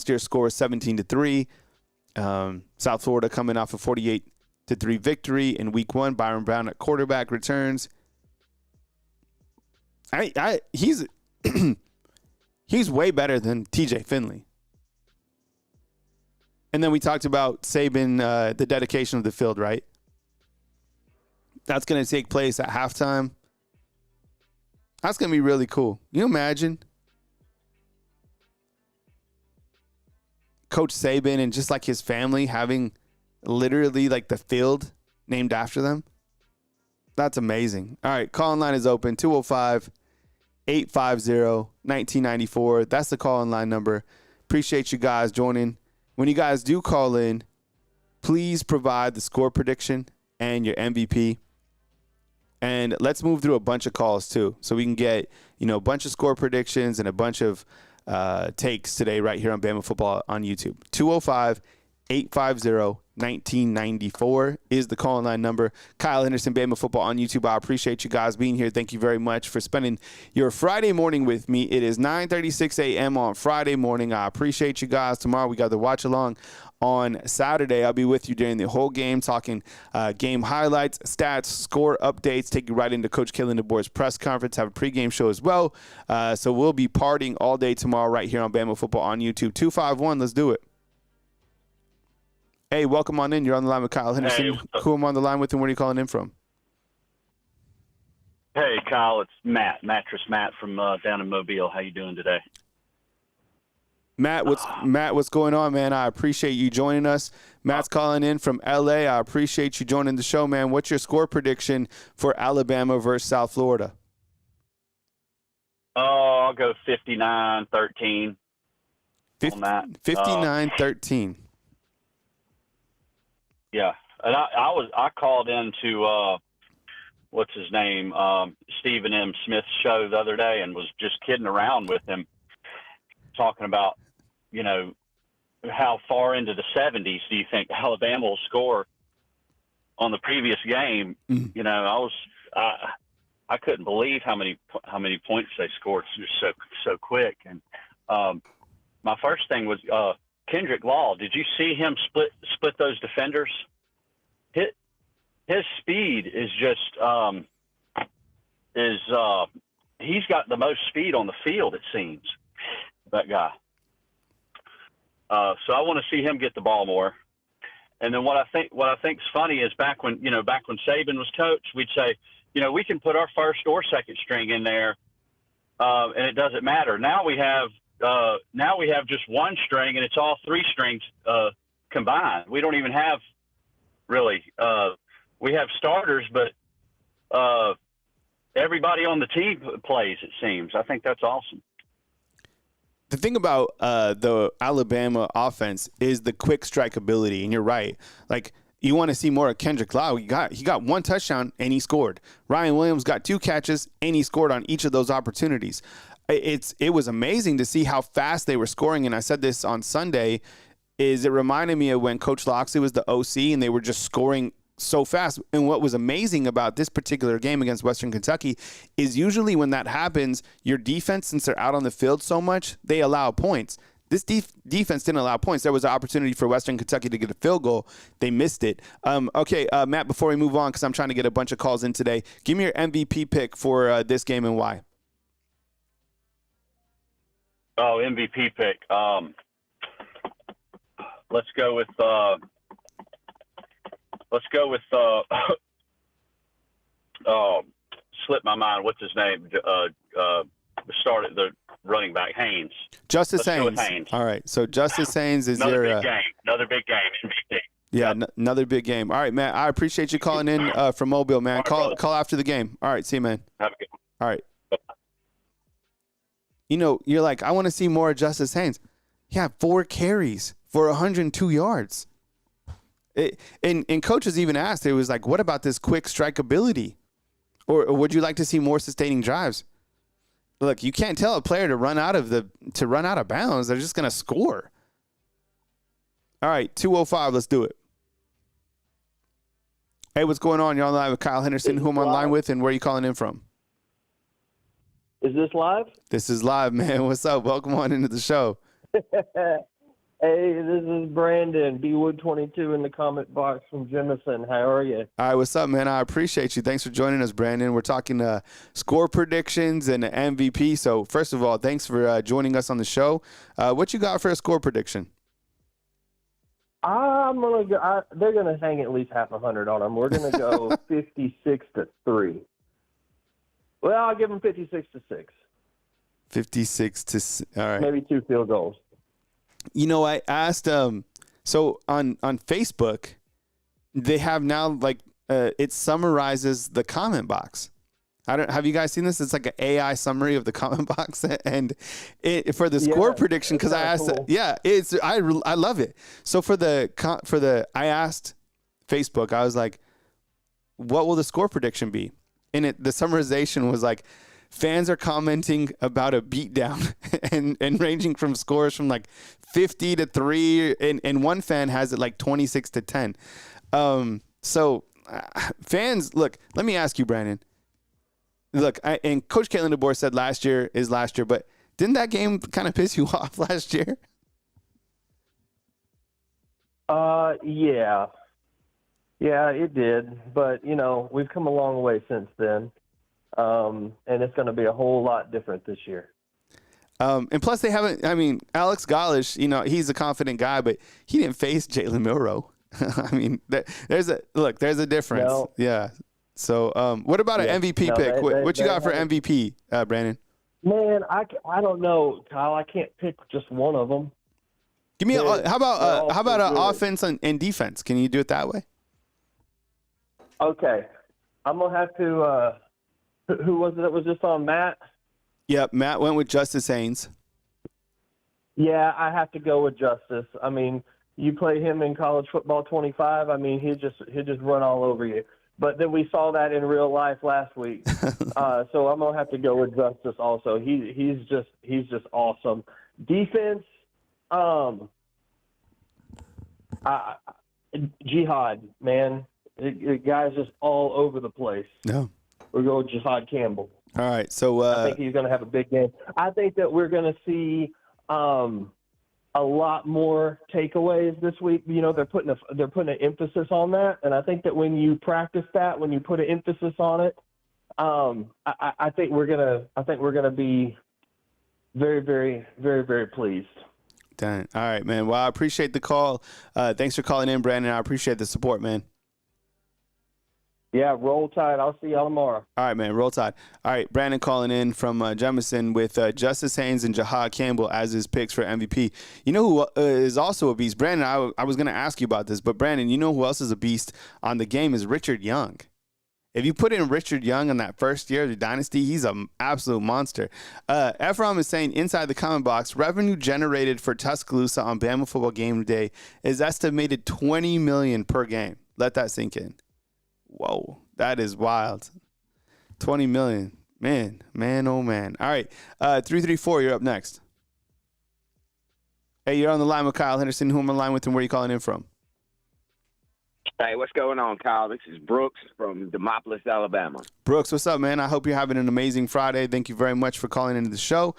year's score was 17-3. South Florida coming off a 48-3 victory in week 1. Byron Brown at quarterback returns. He's he's way better than TJ Finley. And then we talked about Saban, the dedication of the field, right? That's going to take place at halftime. That's going to be really cool. You imagine Coach Saban and just his family having literally the field named after them? That's amazing. All right, call-in line is open, 205-850-1994. That's the call-in line number. Appreciate you guys joining. When you guys do call in, please provide the score prediction and your MVP. And let's move through a bunch of calls, too, so we can get, a bunch of score predictions and a bunch of takes today right here on Bama Football on YouTube. 205-850-1994. 1994 is the call line number. Kyle Henderson, Bama Football on YouTube. I appreciate you guys being here. Thank you very much for spending your Friday morning with me. It is 9:36 a.m. on Friday morning. I appreciate you guys. Tomorrow we got the watch along. On Saturday, I'll be with you during the whole game, talking game highlights, stats, score updates, take you right into Coach Kalen DeBoer's press conference, have a pregame show as well. So we'll be partying all day tomorrow right here on Bama Football on YouTube. 251, let's do it. Hey, welcome on in. You're on the line with Kyle Henderson. Hey, who am I on the line with, and where are you calling in from? Hey, Kyle, it's Mattress Matt from down in Mobile. How you doing today? Matt, what's going on, man? I appreciate you joining us. Matt's calling in from L.A. I appreciate you joining the show, man. What's your score prediction for Alabama versus South Florida? Oh, I'll go 59-13 on that. 59-13. Yeah, and I called into what's his name, Stephen M. Smith's show the other day, and was just kidding around with him, talking about, you know, how far into the 70s do you think Alabama will score on the previous game? You know, I couldn't believe how many points they scored just so quick. And my first thing was Kendrick Law. Did you see him split those defenders? His speed is just he's got the most speed on the field, it seems, that guy. So I want to see him get the ball more. And then what I think's funny is back when Saban was coach, we'd say, you know, we can put our first or second string in there, and it doesn't matter. Now we have just one string, and it's all three strings combined. We don't even have really. We have starters, but everybody on the team plays, it seems. I think that's awesome. The thing about the Alabama offense is the quick strike ability, and you're right. Like, you want to see more of Kendrick Law. He got one touchdown, and he scored. Ryan Williams got 2 catches, and he scored on each of those opportunities. It was amazing to see how fast they were scoring, and I said this on Sunday, it reminded me of when Coach Loxley was the OC, and they were just scoring so fast. And what was amazing about this particular game against Western Kentucky is usually when that happens, your defense, since they're out on the field so much, they allow points. This defense didn't allow points. There was an opportunity for Western Kentucky to get a field goal. They missed it. Okay, Matt, before we move on, because I'm trying to get a bunch of calls in today, give me your MVP pick for this game and why. Oh, MVP pick. Let's go with slip my mind. What's his name? Started the running back, Haynes. Justice Haynes. All right. So Justice Haynes is another big game. Another big game. MVP. Yeah, another big game. All right, man. I appreciate you calling in from Mobile, man. Call after the game. All right. See you, man. Have a good one. All right. You know, you're like, I want to see more of Justice Haynes. He had 4 carries for 102 yards. And coaches even asked, it was like, what about this quick strike ability? Or would you like to see more sustaining drives? Look, you can't tell a player to run out of bounds. They're just going to score. All right, 205, let's do it. Hey, what's going on? You're on the line with Kyle Henderson, who I'm on line with, and where are you calling in from? Is this live? This is live, man. What's up? Welcome on into the show. Hey, this is Brandon, BWood22 in the comment box from Jemison. How are you? All right, what's up, man? I appreciate you. Thanks for joining us, Brandon. We're talking score predictions and MVP. So, first of all, thanks for joining us on the show. What you got for a score prediction? I'm gonna go. They're gonna hang at least half 100 on them. We're gonna go 56-3. Well, I'll give them 56-6. 56 all right. Maybe 2 field goals. You know, I asked so on Facebook, they have now like it summarizes the comment box. Have you guys seen this? It's like an AI summary of the comment box, and for the score prediction, because I asked, cool. I love it. So I asked Facebook, I was like, what will the score prediction be? And the summarization was like fans are commenting about a beatdown and ranging from scores from like 50-3, and one fan has it like 26-10. Fans, look, let me ask you, Brandon. Look, and Coach Kalen DeBoer said last year is last year, but didn't that game kind of piss you off last year? Yeah. Yeah, it did. But, we've come a long way since then. And it's going to be a whole lot different this year. And plus they haven't, Alex Gollish, he's a confident guy, but he didn't face Jalen Milroe. There's a difference. No. Yeah. So, what about an MVP pick? What you got for MVP, Brandon? Man, I don't know, Kyle. I can't pick just one of them. Give me how about an good. offense and defense? Can you do it that way? Okay, I'm gonna have to. Who was it that was just on Matt? Yep, Matt went with Justice Haynes. Yeah, I have to go with Justice. You play him in college football 25. He'll just run all over you. But then we saw that in real life last week. So I'm gonna have to go with Justice also. He's just awesome. Defense, Jihad, man. The guy's just all over the place. No. We'll go with Jihad Campbell. All right. So I think he's going to have a big game. I think that we're going to see a lot more takeaways this week. They're putting an emphasis on that, and I think that when you practice that, when you put an emphasis on it, I think we're gonna be very, very, very, very pleased. Dang. All right, man. Well, I appreciate the call. Thanks for calling in, Brandon. I appreciate the support, man. Yeah, roll tide. I'll see y'all tomorrow. All right, man. Roll tide. All right, Brandon calling in from Jemison with Justice Haynes and Jihad Campbell as his picks for MVP. You know who is also a beast? Brandon, I was going to ask you about this, but Brandon, you know who else is a beast on the game is Richard Young. If you put in Richard Young in that first year of the dynasty, he's an absolute monster. Ephraim is saying inside the comment box, revenue generated for Tuscaloosa on Bama football game day is estimated $20 million per game. Let that sink in. Whoa, that is wild. $20 million. Man, oh man. All right, 334, you're up next. Hey, you're on the line with Kyle Henderson. Who am I on the line with and where are you calling in from? Hey, what's going on, Kyle? This is Brooks from Demopolis, Alabama. Brooks, what's up, man? I hope you're having an amazing Friday. Thank you very much for calling into the show.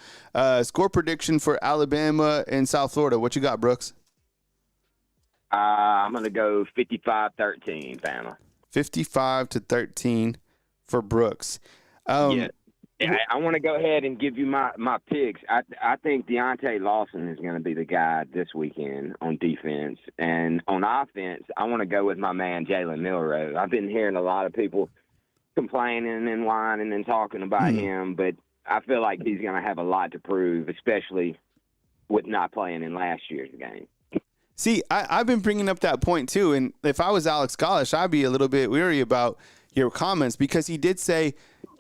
Score prediction for Alabama and South Florida. What you got, Brooks? I'm going to go 55-13, Bama. 55-13 for Brooks. Yeah. I want to go ahead and give you my picks. I think Deontay Lawson is going to be the guy this weekend on defense. And on offense, I want to go with my man Jalen Milroe. I've been hearing a lot of people complaining and whining and talking about him, but I feel like he's going to have a lot to prove, especially with not playing in last year's game. See, I've been bringing up that point too, and if I was Alex Gollish, I'd be a little bit weary about your comments because he did say,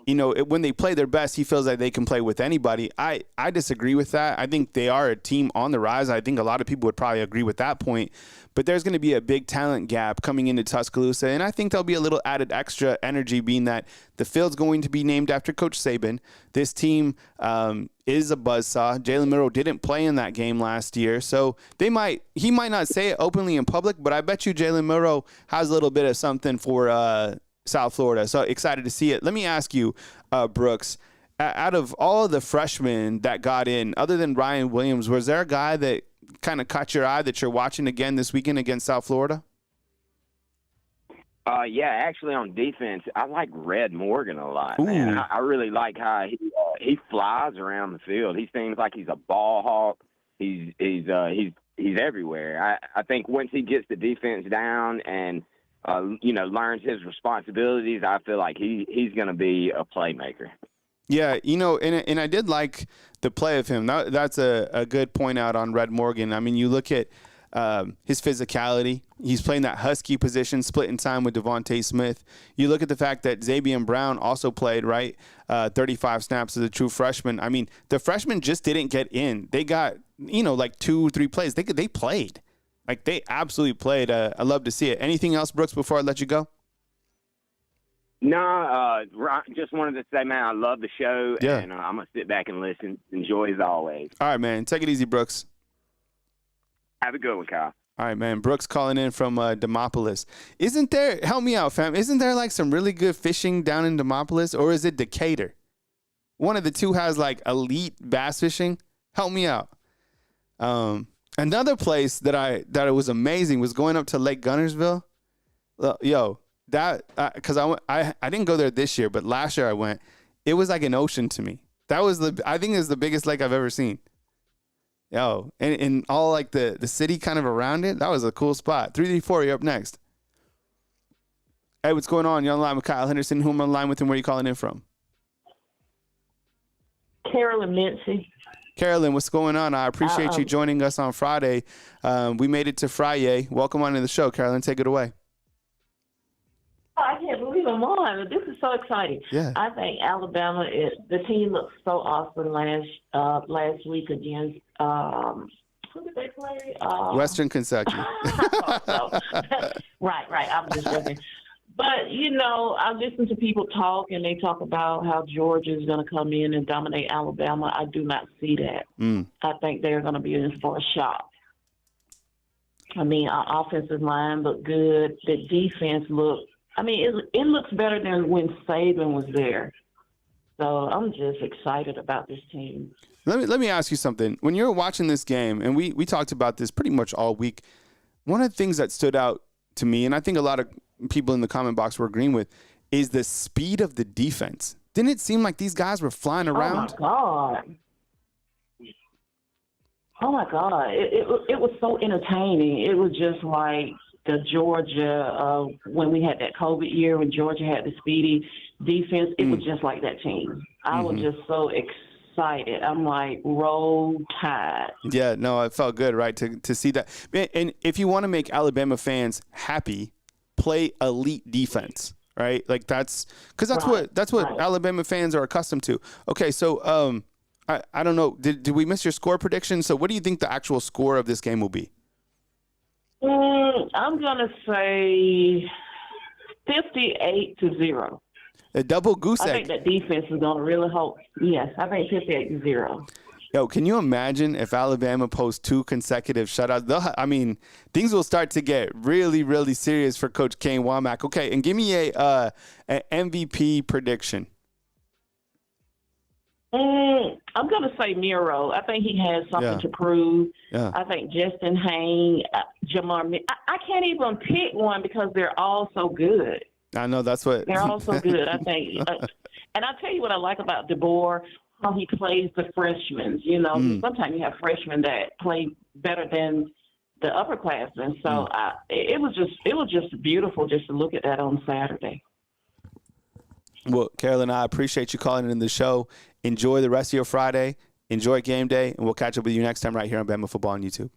when they play their best, he feels like they can play with anybody. I disagree with that. I think they are a team on the rise. I think a lot of people would probably agree with that point. But there's going to be a big talent gap coming into Tuscaloosa, and I think there'll be a little added extra energy being that the field's going to be named after Coach Saban. This team is a buzzsaw. Jalen Milroe didn't play in that game last year, so he might not say it openly in public, but I bet you Jalen Milroe has a little bit of something for South Florida. So excited to see it. Let me ask you, Brooks, out of all of the freshmen that got in, other than Ryan Williams, was there a guy that kind of caught your eye that you're watching again this weekend against South Florida? Yeah, actually on defense, I like Red Morgan a lot, man. I really like how he flies around the field. He seems like he's a ball hawk. He's everywhere. I think once he gets the defense down and learns his responsibilities, I feel like he's going to be a playmaker. Yeah, and I did like the play of him. That's a good point out on Red Morgan. I mean, you look at his physicality. He's playing that Husky position, splitting time with Devontae Smith. You look at the fact that Xavier Brown also played, 35 snaps as a true freshman. I mean, the freshmen just didn't get in. They got, like 2-3 plays. They played. They absolutely played. I love to see it. Anything else, Brooks, before I let you go? No, just wanted to say, man, I love the show, Yeah. and I'm going to sit back and listen. Enjoy as always. All right, man. Take it easy, Brooks. Have a good one, Kyle. All right, man. Brooks calling in from Demopolis. Isn't there, help me out, fam, isn't there like some really good fishing down in Demopolis, or is it Decatur? One of the two has like elite bass fishing. Help me out. Another place that it was amazing was going up to Lake Gunnersville. Yo, that because I didn't go there this year, but last year I went. It was like an ocean to me. That was I think it's the biggest lake I've ever seen. Yo, and all like the city kind of around it. That was a cool spot. 334, you're up next. Hey, what's going on? You're on the line with Kyle Henderson. Who am I on the line with, and where are you calling in from? Carolyn Mincy. Carolyn, what's going on? I appreciate you joining us on Friday. We made it to Friday. Welcome on to the show, Carolyn. Take it away. Oh, I can't believe I'm on. This is so exciting. Yeah. I think Alabama the team looked so awesome last week against who did they play? Western Kentucky. Right. I'm just joking. But, I listen to people talk, and they talk about how Georgia is going to come in and dominate Alabama. I do not see that. I think they're going to be in for a shock. I mean, our offensive line looked good. The defense looked – it looks better than when Saban was there. So I'm just excited about this team. Let me ask you something. When you're watching this game, and we talked about this pretty much all week, one of the things that stood out to me, and I think a lot of people in the comment box were agreeing with, is the speed of the defense. Didn't it seem like these guys were flying around? Oh my God. It was so entertaining. It was just like the Georgia, when we had that COVID year, when Georgia had the speedy defense, it was just like that team. I was just so excited. I'm like, roll tide. Yeah, no, it felt good, right, to see that. And if you want to make Alabama fans happy, play elite defense, right? Like that's what Alabama fans are accustomed to. Okay, so I don't know. Did we miss your score prediction? So what do you think the actual score of this game will be? I'm gonna say 58-0. A double goose egg. I think that defense is gonna really help. Yes, I think 58-0. Yo, can you imagine if Alabama posts 2 consecutive shutouts? Things will start to get really, really serious for Coach Kane Womack. Okay, and give me an MVP prediction. I'm going to say Milroe. I think he has something to prove. Yeah. I think Justin Haynes, Jamar. I can't even pick one because they're all so good. I know that's what they're all so good. I think, and I'll tell you what I like about DeBoer, how he plays the freshmen. Sometimes you have freshmen that play better than the upperclassmen. So it was just beautiful just to look at that on Saturday. Well, Carolyn, I appreciate you calling in the show. Enjoy the rest of your Friday. Enjoy game day, and we'll catch up with you next time right here on Bama Football on YouTube.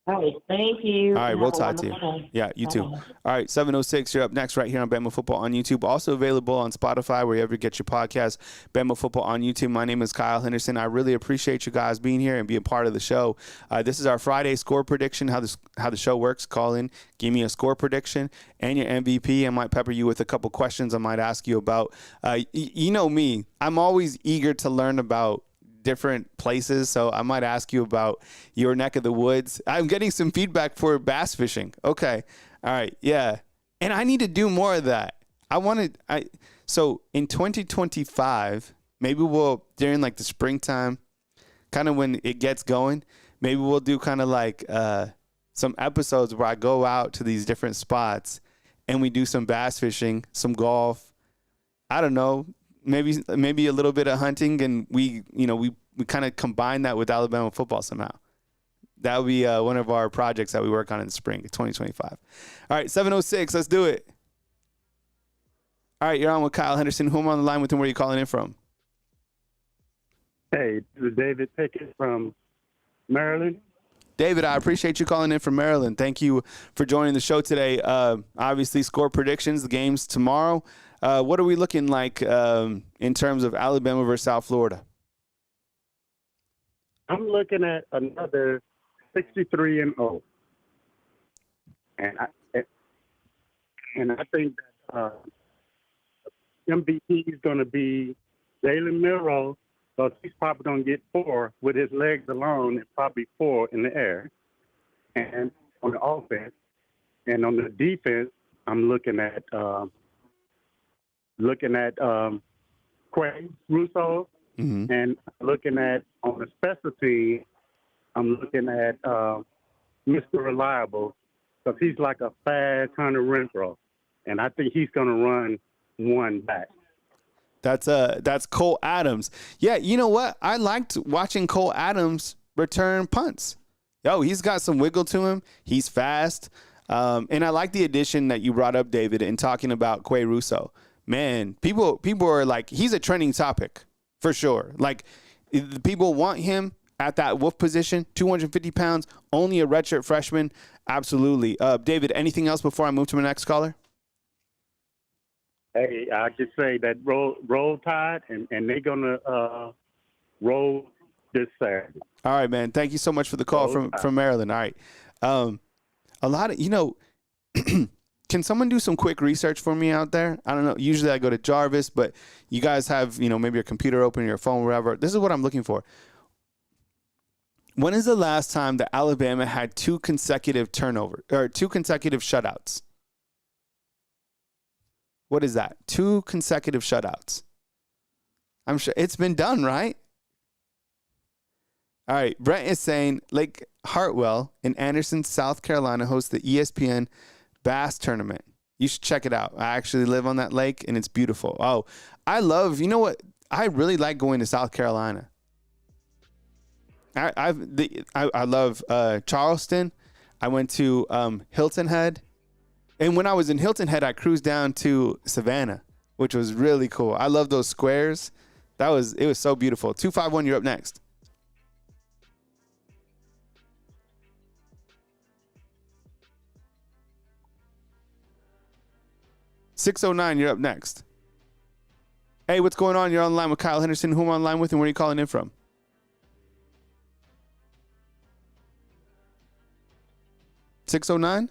All right, thank you. All right, we'll talk to you. Yeah, you too. All right, 7:06, you're up next right here on Bama Football on YouTube. Also available on Spotify, wherever you get your podcast, Bama Football on YouTube. My name is Kyle Henderson. I really appreciate you guys being here and being part of the show. This is our Friday score prediction, how the show works. Call in, give me a score prediction and your MVP. I might pepper you with a couple questions I might ask you about. You know me. I'm always eager to learn about different places, so I might ask you about your neck of the woods. I'm getting some feedback for bass fishing. Okay, all right, yeah, and I need to do more of that. So in 2025, maybe we'll during like the springtime, kind of when it gets going, maybe we'll do kind of like some episodes where I go out to these different spots and we do some bass fishing, some golf. I don't know. Maybe a little bit of hunting, and we kind of combine that with Alabama football somehow. That would be one of our projects that we work on in the spring, 2025. All right, 7:06, let's do it. All right, you're on with Kyle Henderson. Who am I on the line with, and where are you calling in from? Hey, this is David Pickett from Maryland. David, I appreciate you calling in from Maryland. Thank you for joining the show today. Obviously, score predictions, the game's tomorrow. What are we looking like in terms of Alabama versus South Florida? I'm looking at another 63-0, and I think that MVP is going to be Jalen Milroe, because he's probably going to get 4 with his legs alone, and probably 4 in the air, and on the offense. And on the defense, I'm looking at Quay Russo, and looking at on the special team, I'm looking at Mr. Reliable, because he's like a fast Hunter Renfro, and I think he's going to run one back. That's Cole Adams. Yeah, you know what? I liked watching Cole Adams return punts. Yo, he's got some wiggle to him. He's fast. And I like the addition that you brought up, David, in talking about Quay Russo. Man, people are like, he's a trending topic for sure. Like, people want him at that wolf position, 250 pounds, only a redshirt freshman. Absolutely. David, anything else before I move to my next caller? Hey, I just say that roll Tide, and they're going to roll this Saturday. All right, man. Thank you so much for the call from Maryland. All right. A lot of, can someone do some quick research for me out there? I don't know. Usually I go to Jarvis, but you guys have, maybe your computer open, your phone, whatever. This is what I'm looking for. When is the last time that Alabama had 2 consecutive shutouts? What is that? 2 consecutive shutouts. I'm sure it's been done, right? All right. Brent is saying Lake Hartwell in Anderson, South Carolina hosts the ESPN Bass Tournament. You should check it out. I actually live on that lake, and it's beautiful. Oh, I love, I really like going to South Carolina. I love Charleston. I went to Hilton Head. And when I was in Hilton Head, I cruised down to Savannah, which was really cool. I love those squares. It was so beautiful. 251, you're up next. .609, you're up next. Hey, what's going on? You're on the line with Kyle Henderson. Who am I on the line with, and where are you calling in from? .609?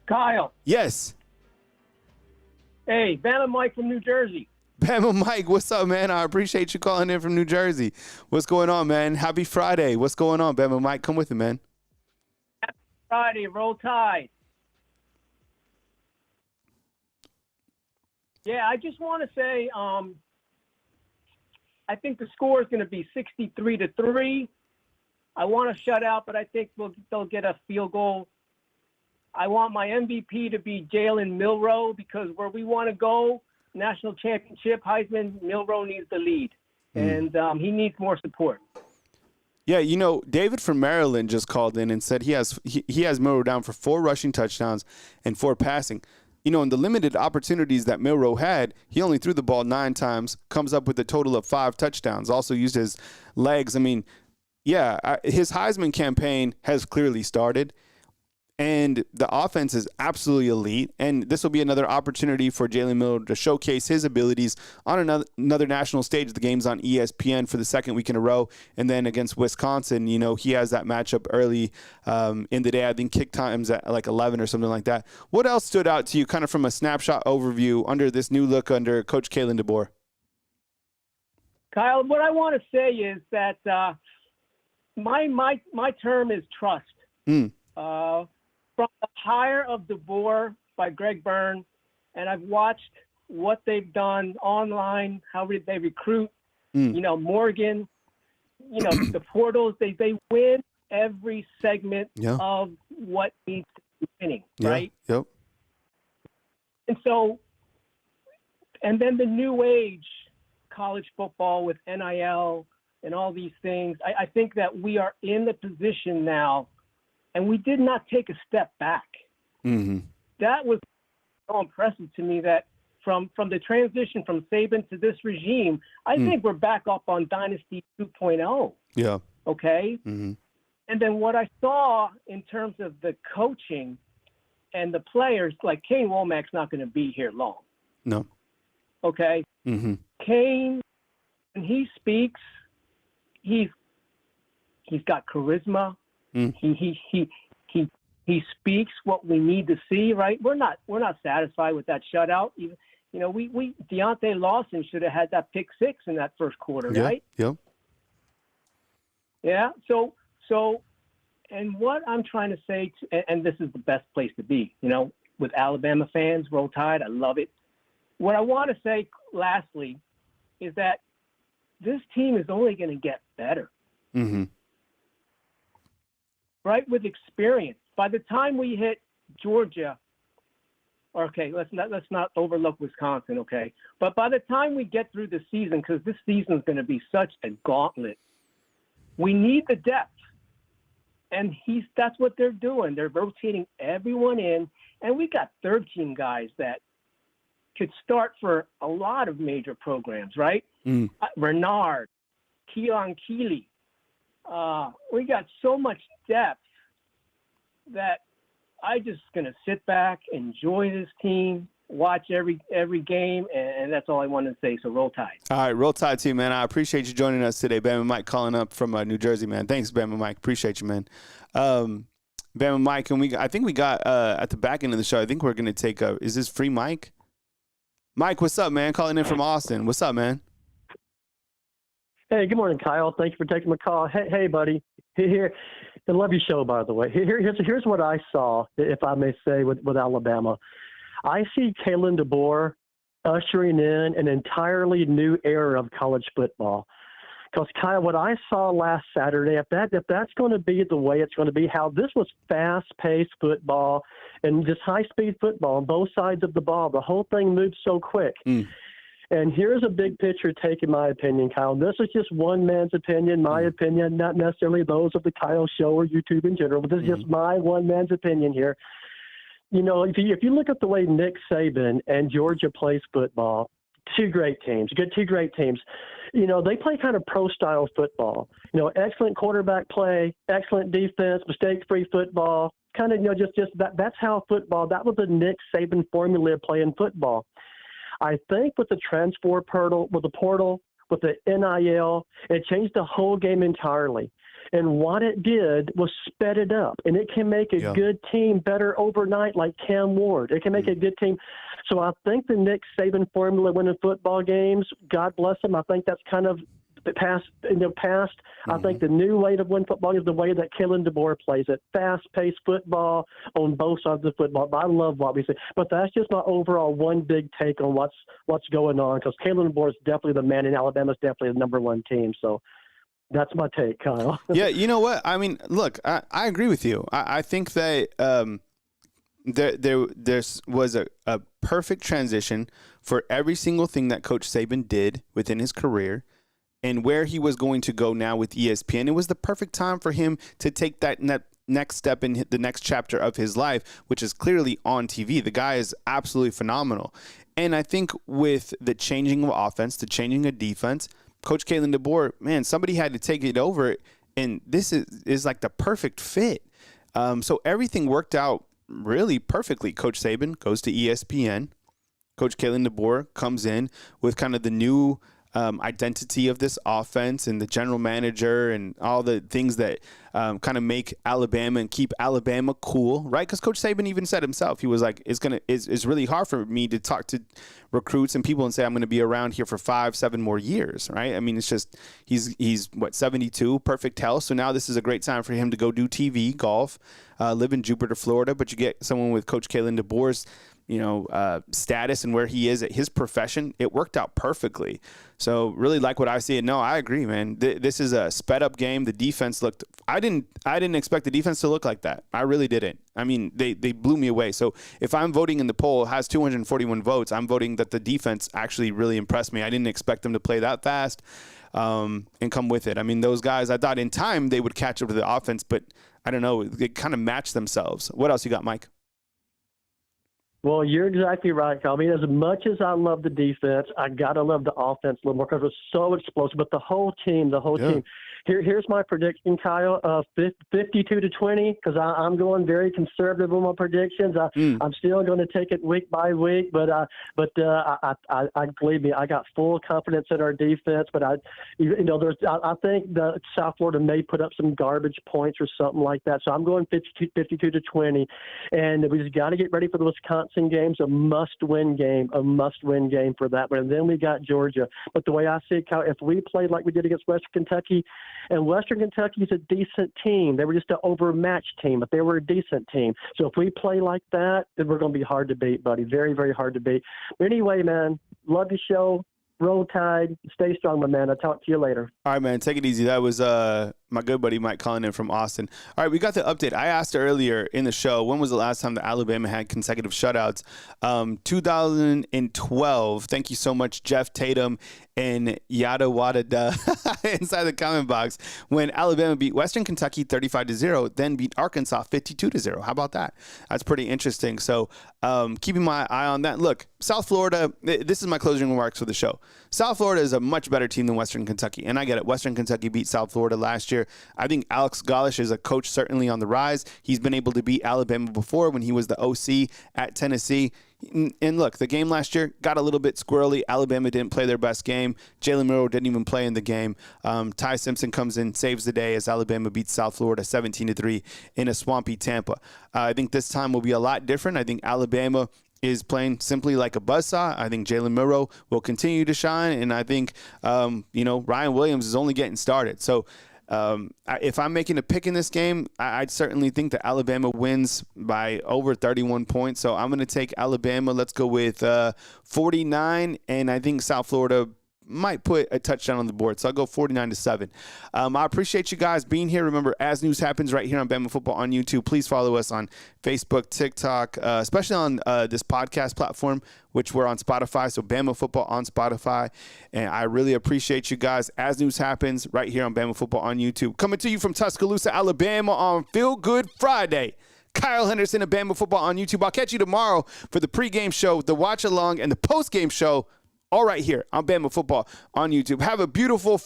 Kyle. Yes. Hey, Bama Mike from New Jersey. Bama Mike, what's up, man? I appreciate you calling in from New Jersey. What's going on, man? Happy Friday. What's going on, Bama Mike? Come with me, man. Happy Friday. Roll Tide. Yeah, I just want to say I think the score is going to be 63-3. I want to shut out, but I think they'll get a field goal. I want my MVP to be Jalen Milroe, because where we want to go, national championship, Heisman, Milroe needs the lead, and he needs more support. Yeah, David from Maryland just called in and said he has Milroe down for 4 rushing touchdowns and 4 passing. In the limited opportunities that Milroe had, he only threw the ball 9 times, comes up with a total of 5 touchdowns, also used his legs. I mean, his Heisman campaign has clearly started, and the offense is absolutely elite, and this will be another opportunity for Jalen Milroe to showcase his abilities on another national stage. The game's on ESPN for the second week in a row, and then against Wisconsin, he has that matchup early in the day. I think kick time's at like 11 or something like that. What else stood out to you kind of from a snapshot overview under this new look under Coach Kalen DeBoer? Kyle, what I want to say is that my term is trust. From the hire of DeBoer by Greg Byrne, and I've watched what they've done online, how they recruit, Morgan, the portals, they win every segment of what needs to be winning, right? Yep. And so, and then the new age college football with NIL and all these things, I think that we are in the position now. And we did not take a step back. Mm-hmm. That was so impressive to me, that from the transition from Saban to this regime, I think we're back up on Dynasty 2.0. Yeah. Okay? Mm-hmm. And then what I saw in terms of the coaching and the players, like Kane Womack's not going to be here long. No. Okay? Mm-hmm. Kane, when he speaks, he's got charisma. He He speaks what we need to see, right? We're not satisfied with that shutout. We Deontay Lawson should have had that pick six in that first quarter, right? Yep. Yeah. So, and what I'm trying to say, and this is the best place to be, with Alabama fans, Roll Tide, I love it. What I want to say, lastly, is that this team is only going to get better. Mm-hmm. Right, with experience. By the time we hit Georgia, okay, let's not overlook Wisconsin, okay? But by the time we get through the season, because this season is going to be such a gauntlet, we need the depth. And that's what they're doing. They're rotating everyone in, and we got third-team guys that could start for a lot of major programs, right? Renard, Keelan Keeley. We got so much depth that I just going to sit back, enjoy this team, watch every game, and that's all I wanted to say. So Roll Tide. All right, Roll Tide too, man. I appreciate you joining us today. Bama Mike calling up from New Jersey, man. Thanks, Bama Mike. Appreciate you, man. Bama Mike, and I think we got at the back end of the show, I think we're going to take is this free Mike? Mike, what's up, man? Calling in from Austin. What's up, man? Hey, good morning, Kyle. Thank you for taking my call. Hey, buddy. Here, I love your show, by the way. Here's what I saw, if I may say, with Alabama. I see Kalen DeBoer ushering in an entirely new era of college football. Because, Kyle, what I saw last Saturday, if that's going to be the way it's going to be, how this was fast-paced football and just high-speed football on both sides of the ball, the whole thing moved so quick. And here's a big picture take, in my opinion, Kyle. This is just one man's opinion, my opinion, not necessarily those of the Kyle Show or YouTube in general, but this is just my one man's opinion here. If you look at the way Nick Saban and Georgia plays football, two great teams. They play kind of pro-style football. Excellent quarterback play, excellent defense, mistake-free football. Kind of, just that's how football. That was the Nick Saban formula of playing football. I think with the transfer portal, with the NIL, it changed the whole game entirely. And what it did was sped it up. And it can make a good team better overnight, like Cam Ward. It can make a good team. So I think the Nick Saban formula winning football games, God bless him, I think that's kind of past. I think the new way to win football is the way that Kalen DeBoer plays it. Fast-paced football on both sides of the football. I love what we see. But that's just my overall one big take on what's going on, because Kalen DeBoer is definitely the man, and Alabama's definitely the number one team. So that's my take, Kyle. Yeah, you know what? I mean, look, I agree with you. I think that there was a perfect transition for every single thing that Coach Saban did within his career and where he was going to go now with ESPN. It was the perfect time for him to take that next step in the next chapter of his life, which is clearly on TV. The guy is absolutely phenomenal. And I think with the changing of offense, the changing of defense, Coach Kalen DeBoer, man, somebody had to take it over, and this is like the perfect fit. So everything worked out really perfectly. Coach Saban goes to ESPN. Coach Kalen DeBoer comes in with kind of the new identity of this offense and the general manager and all the things that kind of make Alabama and keep Alabama cool, right? Because Coach Saban even said himself, he was like, it's really hard for me to talk to recruits and people and say I'm going to be around here for 5-7 more years, right? I mean, it's just he's 72, perfect health. So now this is a great time for him to go do TV, golf, live in Jupiter, Florida. But you get someone with Coach Kalen DeBoer's status and where he is at his profession, it worked out perfectly. So really like what I see. And no, I agree, man. This is a sped up game. The defense looked, I didn't expect the defense to look like that. I really didn't. I mean, they blew me away. So if I'm voting in the poll, has 241 votes, I'm voting that the defense actually really impressed me. I didn't expect them to play that fast and come with it. I mean, those guys, I thought in time they would catch up to the offense, but I don't know. They kind of matched themselves. What else you got, Mike? Well, you're exactly right, Kyle. I mean, as much as I love the defense, I got to love the offense a little more because it's so explosive. But the whole team, Here's my prediction, Kyle. 52-20, because I'm going very conservative with my predictions. I'm still going to take it week by week, but I believe me, I got full confidence in our defense. But I think the South Florida may put up some garbage points or something like that. So I'm going 52-20, and we just got to get ready for the Wisconsin games. A must-win game for that one. And then we got Georgia. But the way I see it, Kyle, if we played like we did against Western Kentucky, and Western Kentucky is a decent team. They were just an overmatched team, but they were a decent team. So if we play like that, then we're going to be hard to beat, buddy. Very, very hard to beat. But anyway, man, love your show. Roll Tide. Stay strong, my man. I'll talk to you later. All right, man. Take it easy. That was my good buddy Mike calling in from Austin. All right, we got the update. I asked earlier in the show, when was the last time that Alabama had consecutive shutouts? 2012. Thank you so much, Jeff Tatum and Yada Wada Da inside the comment box, when Alabama beat Western Kentucky 35-0, then beat Arkansas 52-0. How about that? That's pretty interesting. So keeping my eye on that. Look, South Florida, this is my closing remarks for the show. South Florida is a much better team than Western Kentucky, and I get it. Western Kentucky beat South Florida last year. I think Alex Golesh is a coach certainly on the rise. He's been able to beat Alabama before when he was the OC at Tennessee. And look, the game last year got a little bit squirrely. Alabama didn't play their best game. Jalen Milroe didn't even play in the game. Ty Simpson comes in, saves the day as Alabama beats South Florida 17-3 in a swampy Tampa. I think this time will be a lot different. I think Alabama is playing simply like a buzzsaw. I think Jalen Milroe will continue to shine, and I think Ryan Williams is only getting started. So if I'm making a pick in this game, I'd certainly think that Alabama wins by over 31 points. So I'm going to take Alabama. Let's go with 49, and I think South Florida might put a touchdown on the board. So I'll go 49-7. I appreciate you guys being here. Remember, As News Happens right here on Bama Football on YouTube. Please follow us on Facebook, TikTok, especially on this podcast platform, which we're on Spotify. So Bama Football on Spotify. And I really appreciate you guys. As News Happens right here on Bama Football on YouTube. Coming to you from Tuscaloosa, Alabama on Feel Good Friday. Kyle Henderson of Bama Football on YouTube. I'll catch you tomorrow for the pregame show, the watch along, and the postgame show. All right here on Bama Football on YouTube. Have a beautiful